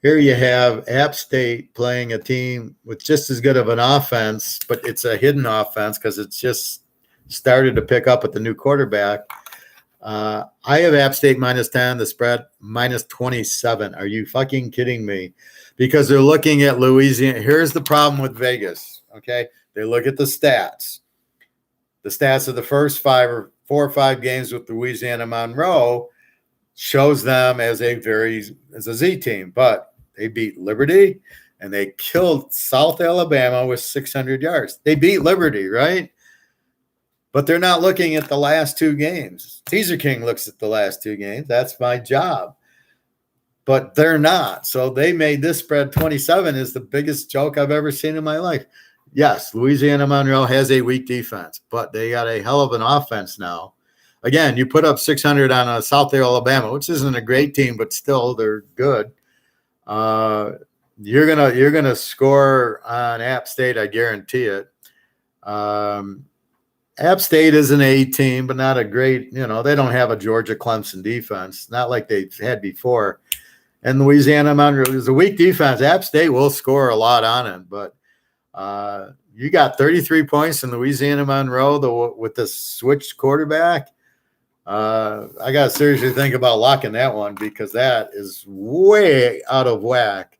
Speaker 1: Here you have App State playing a team with just as good of an offense, but it's a hidden offense because it's just started to pick up with the new quarterback. I have App State minus 10, the spread minus 27. Are you fucking kidding me? Because they're looking at Louisiana. Here's the problem with Vegas, okay? They look at the stats. The stats of the first 4 or 5 games with Louisiana Monroe shows them as a Z team, but they beat Liberty and they killed South Alabama with 600 yards. They beat Liberty, right? But they're not looking at the last 2 games. Teaserking looks at the last 2 games. That's my job. But they're not. So they made this spread 27 is the biggest joke I've ever seen in my life. Yes, Louisiana Monroe has a weak defense, but they got a hell of an offense now. Again, you put up 600 on a South Alabama, which isn't a great team, but still they're good. You're gonna score on App State, I guarantee it. App State is an A team, but not a great. They don't have a Georgia Clemson defense, not like they've had before. And Louisiana Monroe is a weak defense. App State will score a lot on it, but you got 33 points in Louisiana Monroe with the switched quarterback. I got to seriously think about locking that one because that is way out of whack.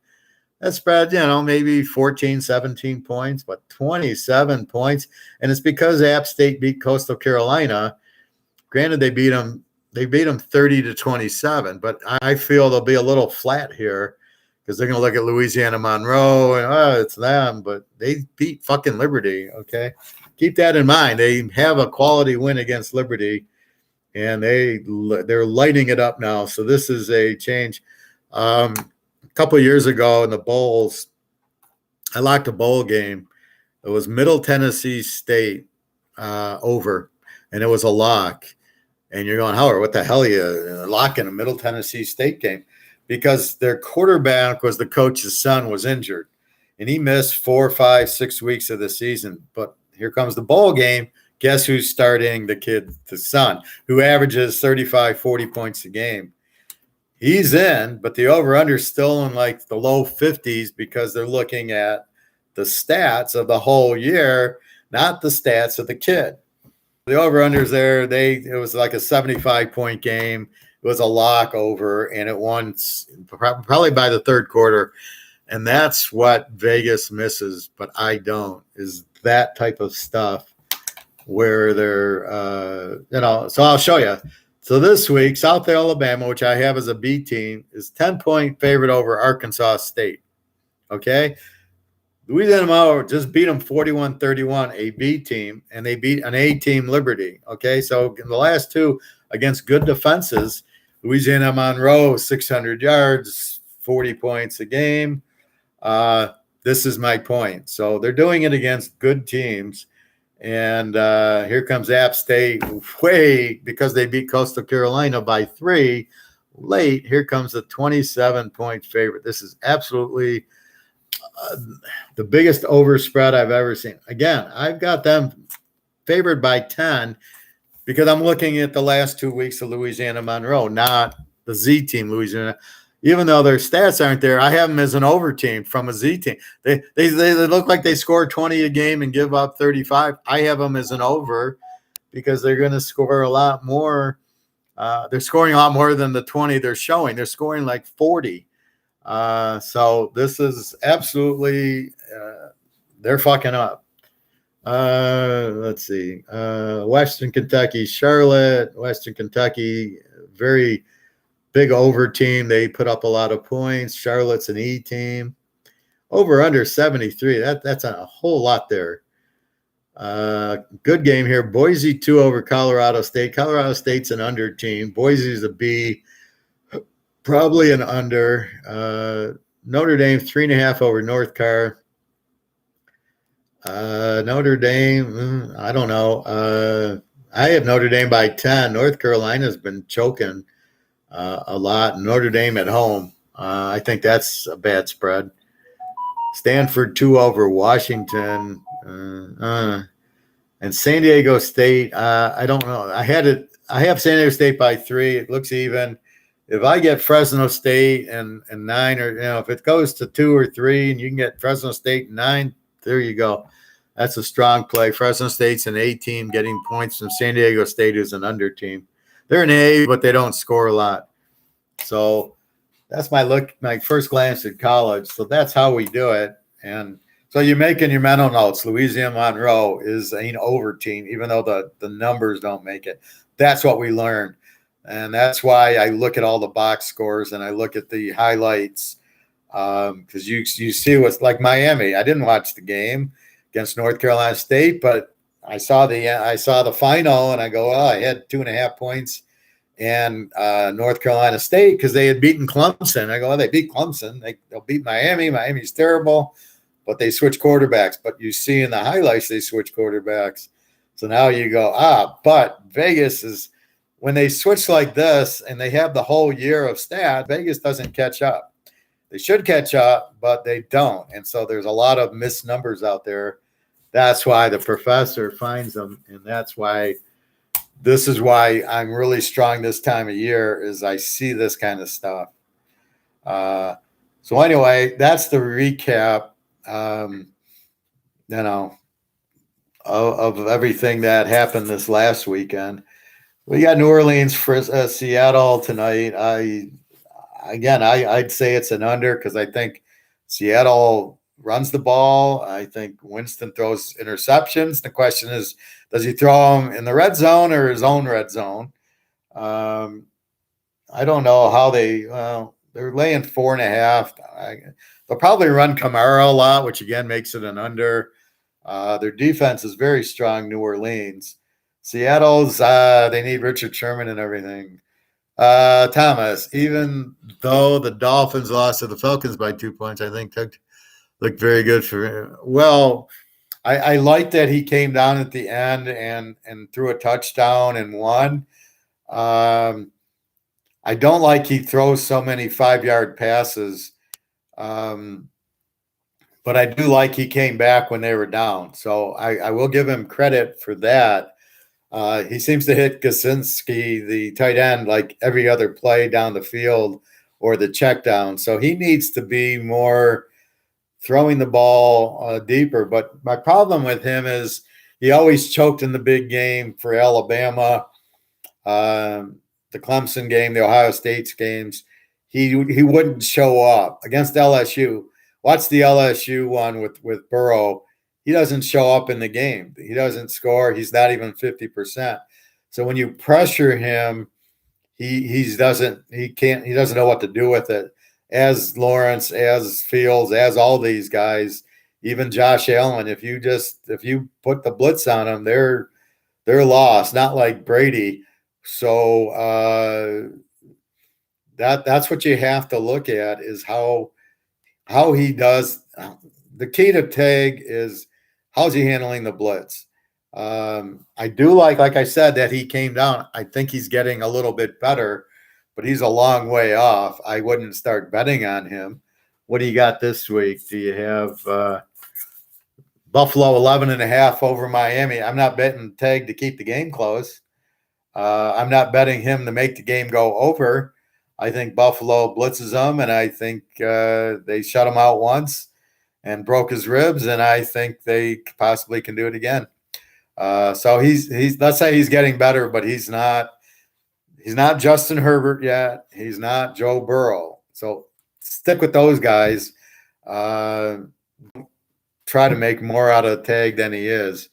Speaker 1: That spread, maybe 14, 17 points, but 27 points. And it's because App State beat Coastal Carolina. Granted, they beat them 30-27, but I feel they'll be a little flat here because they're going to look at Louisiana Monroe and, it's them, but they beat fucking Liberty, okay? Keep that in mind. They have a quality win against Liberty, and they're lighting it up now. So this is a change. A couple of years ago in the bowls, I locked a bowl game. It was Middle Tennessee State over, and it was a lock. And you're going, Howard, what the hell are you locking a Middle Tennessee State game? Because their quarterback was the coach's son was injured, and he missed 4, 5, 6 weeks of the season. But here comes the bowl game. Guess who's starting? The son, who averages 35, 40 points a game. He's in, but the over-under is still in like the low 50s because they're looking at the stats of the whole year, not the stats of the kid. The over-under's there. It was like a 75-point game. It was a lock over, and it won probably by the third quarter. And that's what Vegas misses, but I don't, is that type of stuff where they're, so I'll show you. So this week, South Alabama, which I have as a B team, is 10-point favorite over Arkansas State. Okay? Louisiana Monroe just beat them 41-31, a B team, and they beat an A team, Liberty. Okay? So in the last two against good defenses, Louisiana Monroe, 600 yards, 40 points a game. This is my point. So they're doing it against good teams. And here comes App State because they beat Coastal Carolina by 3 late. Here comes the 27-point favorite. This is absolutely the biggest overspread I've ever seen. Again, I've got them favored by 10 because I'm looking at the last 2 weeks of Louisiana Monroe, not the Z team, Louisiana. Even though their stats aren't there, I have them as an over team from a Z team. They look like they score 20 a game and give up 35. I have them as an over because they're going to score a lot more. They're scoring a lot more than the 20 they're showing. They're scoring like 40. So this is absolutely they're fucking up. Let's see. Western Kentucky, Charlotte, Western Kentucky, very big over team. They put up a lot of points. Charlotte's an E team. Over under 73. That's a whole lot there. Good game here. Boise 2 over Colorado State. Colorado State's an under team. Boise's a B. Probably an under. Notre Dame 3.5 over North Car. Notre Dame, I don't know. I have Notre Dame by 10. North Carolina's been choking a lot. Notre Dame at home. I think that's a bad spread. Stanford 2 over Washington. And San Diego State, I don't know. I have San Diego State by 3. It looks even. If I get Fresno State and 9, or if it goes to 2 or 3 and you can get Fresno State 9, there you go. That's a strong play. Fresno State's an A team getting points from San Diego State, who's an under team. They're an A, but they don't score a lot. So that's my first glance at college. So that's how we do it. And so you're making your mental notes. Louisiana Monroe is an over team, even though the numbers don't make it. That's what we learned. And that's why I look at all the box scores and I look at the highlights because you see what's like Miami. I didn't watch the game against North Carolina State, but I saw the final and I go, I had 2.5 points and North Carolina State because they had beaten Clemson. I go, they beat Clemson. They'll beat Miami. Miami's terrible. but they switch quarterbacks. But you see in the highlights they switch quarterbacks. So now you go, but Vegas is when they switch like this and they have the whole year of stat, Vegas doesn't catch up. They should catch up, but they don't. And so there's a lot of missed numbers out there. That's why the professor finds them. And that's why this is why I'm really strong this time of year is I see this kind of stuff. So anyway, that's the recap, of everything that happened this last weekend. We got New Orleans for Seattle tonight. I'd say it's an under because I think Seattle runs the ball. I think Winston throws interceptions. The question is, does he throw them in the red zone or his own red zone? I don't know how they're laying 4.5. They'll probably run Kamara a lot, which again makes it an under. Their defense is very strong, New Orleans. Seattle's, they need Richard Sherman and everything. Thomas, even though the Dolphins lost to the Falcons by 2 points, I think looked very good for him. Well, I like that he came down at the end and threw a touchdown and won. I don't like he throws so many 5-yard passes. But I do like he came back when they were down. So I will give him credit for that. He seems to hit Gasinski, the tight end, like every other play down the field or the check down. So he needs to be more throwing the ball deeper. But my problem with him is he always choked in the big game for Alabama, the Clemson game, the Ohio State's games. He wouldn't show up against LSU. Watch the LSU one with Burrow. He doesn't show up in the game. He doesn't score. He's not even 50%. So when you pressure him, he doesn't know what to do with it. As Lawrence, as Fields, as all these guys, even Josh Allen, if you put the blitz on them, they're lost. Not like Brady. So that's what you have to look at is how he does. The key to Tag is how's he handling the blitz. I do like I said, that he came down. I think he's getting a little bit better, but he's a long way off. I wouldn't start betting on him. What do you got this week? Do you have Buffalo 11.5 over Miami? I'm not betting Tag to keep the game close. I'm not betting him to make the game go over. I think Buffalo blitzes them, and I think they shut him out once and broke his ribs, and I think they possibly can do it again. So he's let's say he's getting better, but he's not Justin Herbert yet. He's not Joe Burrow. So stick with those guys. Try to make more out of Tag than he is.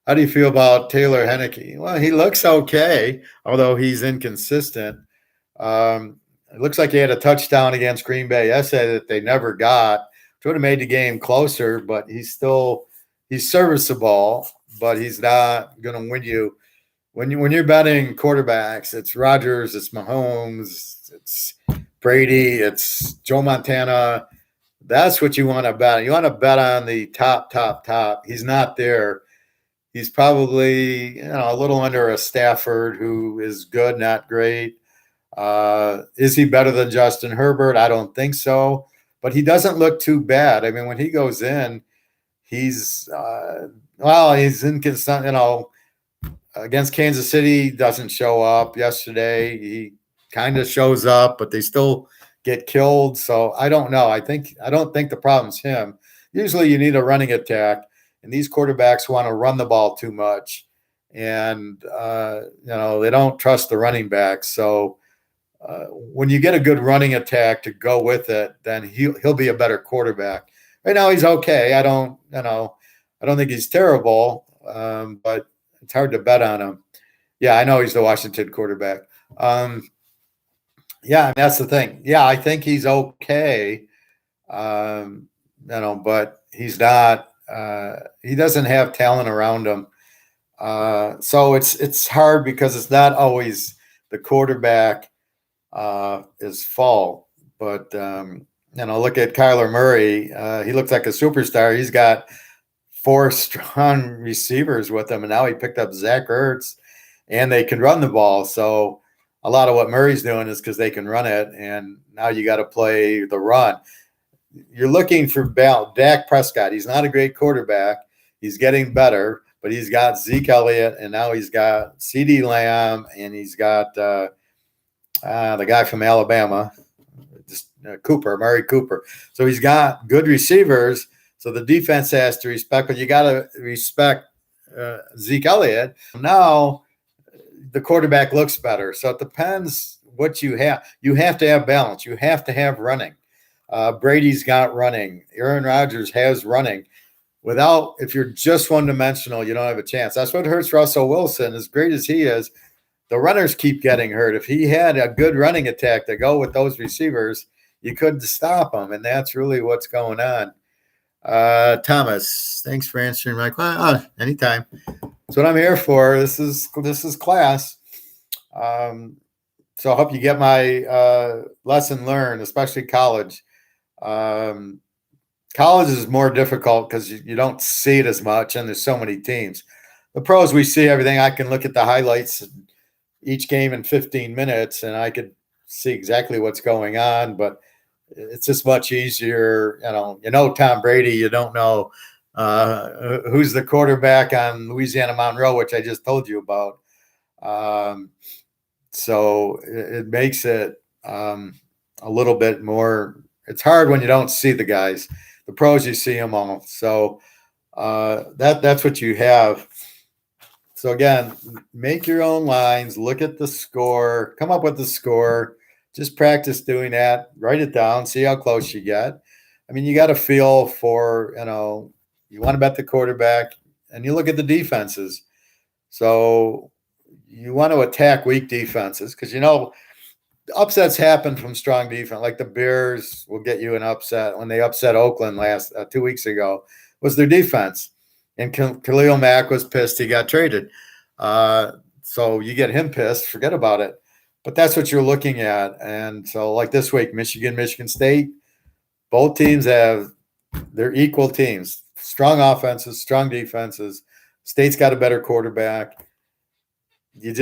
Speaker 1: How do you feel about Taylor Henneke? Well, he looks okay, although he's inconsistent. It looks like he had a touchdown against Green Bay yesterday that they never got, which would have made the game closer, but he's serviceable, but he's not going to win you. When you're betting quarterbacks, it's Rodgers, it's Mahomes, it's Brady, it's Joe Montana. That's what you want to bet. You want to bet on the top. He's not there. He's probably a little under a Stafford, who is good, not great. Is he better than Justin Herbert? I don't think so, but he doesn't look too bad. I mean, when he goes in, he's inconsistent. Against Kansas City, doesn't show up. Yesterday, he kind of shows up, but they still get killed. So I don't know. I don't think the problem's him. Usually, you need a running attack, and these quarterbacks want to run the ball too much, and they don't trust the running backs. So when you get a good running attack to go with it, then he'll be a better quarterback. Right now he's okay. I don't think he's terrible, but it's hard to bet on him. Yeah, I know he's the Washington quarterback. Yeah, that's the thing. Yeah, I think he's okay. But he's not. He doesn't have talent around him. So it's hard because it's not always the quarterback is fault, but look at Kyler Murray. He looks like a superstar. He's got 4 strong receivers with him, and now he picked up Zach Ertz, and they can run the ball. So a lot of what Murray's doing is because they can run it, and now you got to play the run. You're looking for Dak Prescott. He's not a great quarterback. He's getting better, but he's got Zeke Elliott, and now he's got CeeDee Lamb, and he's got the guy from Alabama, Murray Cooper. So he's got good receivers. So the defense has to respect, but you got to respect Zeke Elliott. Now the quarterback looks better. So it depends what you have. You have to have balance. You have to have running. Brady's got running. Aaron Rodgers has running. If you're just one-dimensional, you don't have a chance. That's what hurts Russell Wilson. As great as he is, the runners keep getting hurt. If he had a good running attack to go with those receivers, you couldn't stop him, and that's really what's going on. Thomas, thanks for answering my question. Anytime. That's what I'm here for. This is class. So I hope you get my lesson learned, especially college. College is more difficult because you don't see it as much, and there's so many teams. The pros, we see everything. I can look at the highlights each game in 15 minutes, and I could see exactly what's going on, but it's just much easier. Tom Brady, you don't know who's the quarterback on Louisiana Monroe, which I just told you about. So it makes it a little bit more. It's hard when you don't see the guys. The pros, you see them all. So that's what you have. So again, make your own lines. Look at the score. Come up with the score. Just practice doing that. Write it down. See how close you get. I mean, you got to feel for, you want to bet the quarterback, and you look at the defenses. So you want to attack weak defenses because, upsets happen from strong defense. Like the Bears will get you an upset when they upset Oakland 2 weeks ago. Was their defense. And Khalil Mack was pissed he got traded. So you get him pissed, forget about it. But that's what you're looking at. And so like this week, Michigan State, both teams they're equal teams. Strong offenses, strong defenses. State's got a better quarterback. If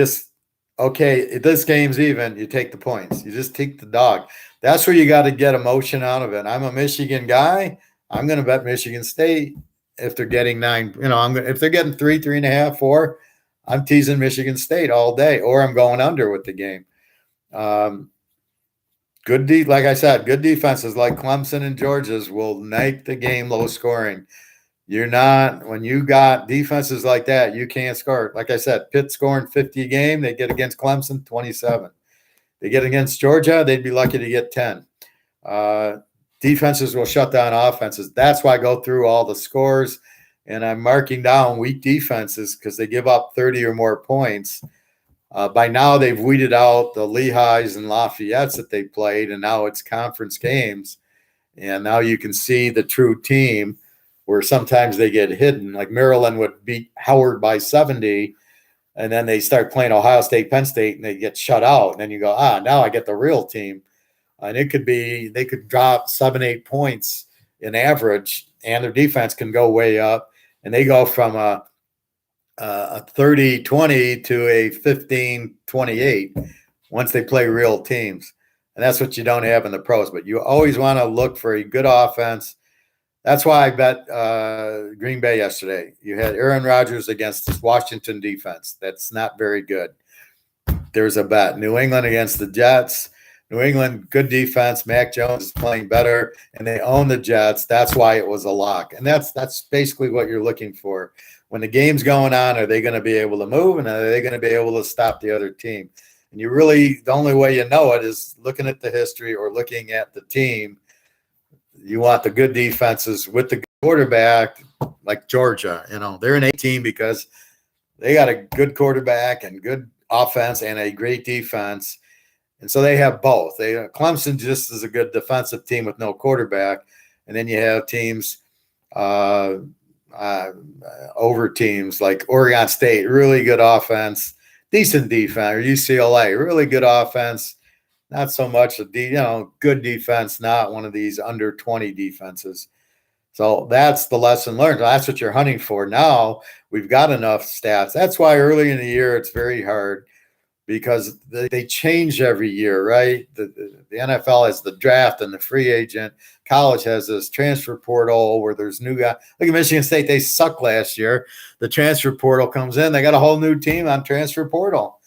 Speaker 1: this game's even, you take the points. You just take the dog. That's where you got to get emotion out of it. I'm a Michigan guy. I'm going to bet Michigan State if they're getting 9. If they're getting 3, 3.5, 4, I'm teasing Michigan State all day, or I'm going under with the game. Like I said, good defenses like Clemson and Georgia's will make the game low scoring. When you got defenses like that, you can't score. Like I said, Pitt scoring 50 a game. They get against Clemson, 27. They get against Georgia, they'd be lucky to get 10. Defenses will shut down offenses. That's why I go through all the scores, and I'm marking down weak defenses because they give up 30 or more points. By now, they've weeded out the Lehighs and Lafayette's that they played, and now it's conference games. And now you can see the true team where sometimes they get hidden. Like Maryland would beat Howard by 70, and then they start playing Ohio State, Penn State, and they get shut out. And then you go, now I get the real team. And it could be they could drop 7-8 points in average, and their defense can go way up. And they go from a 30-20 to a 15-28 once they play real teams. And that's what you don't have in the pros. But you always want to look for a good offense. That's why I bet Green Bay yesterday. You had Aaron Rodgers against this Washington defense. That's not very good. There's a bet. New England against the Jets. New England, good defense. Mac Jones is playing better, and they own the Jets. That's why it was a lock. And that's basically what you're looking for. When the game's going on, are they going to be able to move, and are they going to be able to stop the other team? And the only way you know it is looking at the history or looking at the team. You want the good defenses with the quarterback, like Georgia. They're an 18 because they got a good quarterback and good offense and a great defense. And so they have both. Clemson just is a good defensive team with no quarterback. And then you have teams over teams like Oregon State, really good offense, decent defense, or UCLA, really good offense, not so much good defense, not one of these under 20 defenses. So that's the lesson learned. That's what you're hunting for. Now we've got enough stats. That's why early in the year it's very hard, because they change every year, right? The NFL has the draft and the free agent. College has this transfer portal where there's new guys. Look at Michigan State. They sucked last year. The transfer portal comes in. They got a whole new team on transfer portal.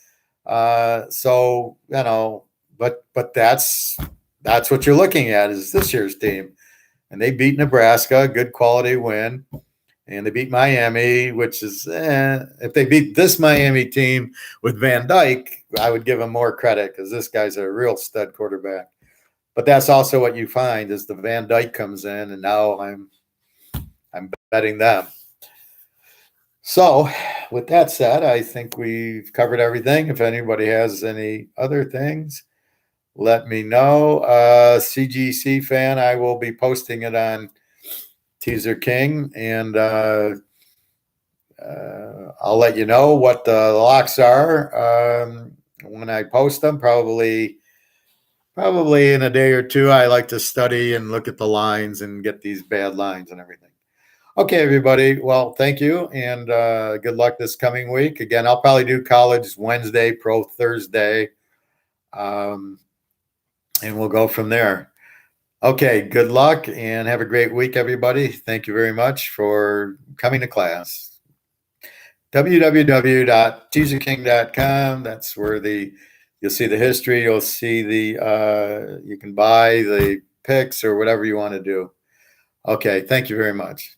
Speaker 1: So, but that's what you're looking at is this year's team. And they beat Nebraska, good quality win. And they beat Miami, which is, if they beat this Miami team with Van Dyke, I would give them more credit because this guy's a real stud quarterback. But that's also what you find is the Van Dyke comes in, and now I'm betting them. So with that said, I think we've covered everything. If anybody has any other things, let me know. CGC fan, I will be posting it on Teaserking, and I'll let you know what the locks are when I post them. Probably in a day or two. I like to study and look at the lines and get these bad lines and everything. Okay, everybody. Well, thank you, and good luck this coming week. Again, I'll probably do college Wednesday, pro Thursday, and we'll go from there. Okay, good luck, and have a great week, everybody. Thank you very much for coming to class. www.teaserking.com. That's where you'll see the history. You'll see you can buy the picks or whatever you want to do. Okay, thank you very much.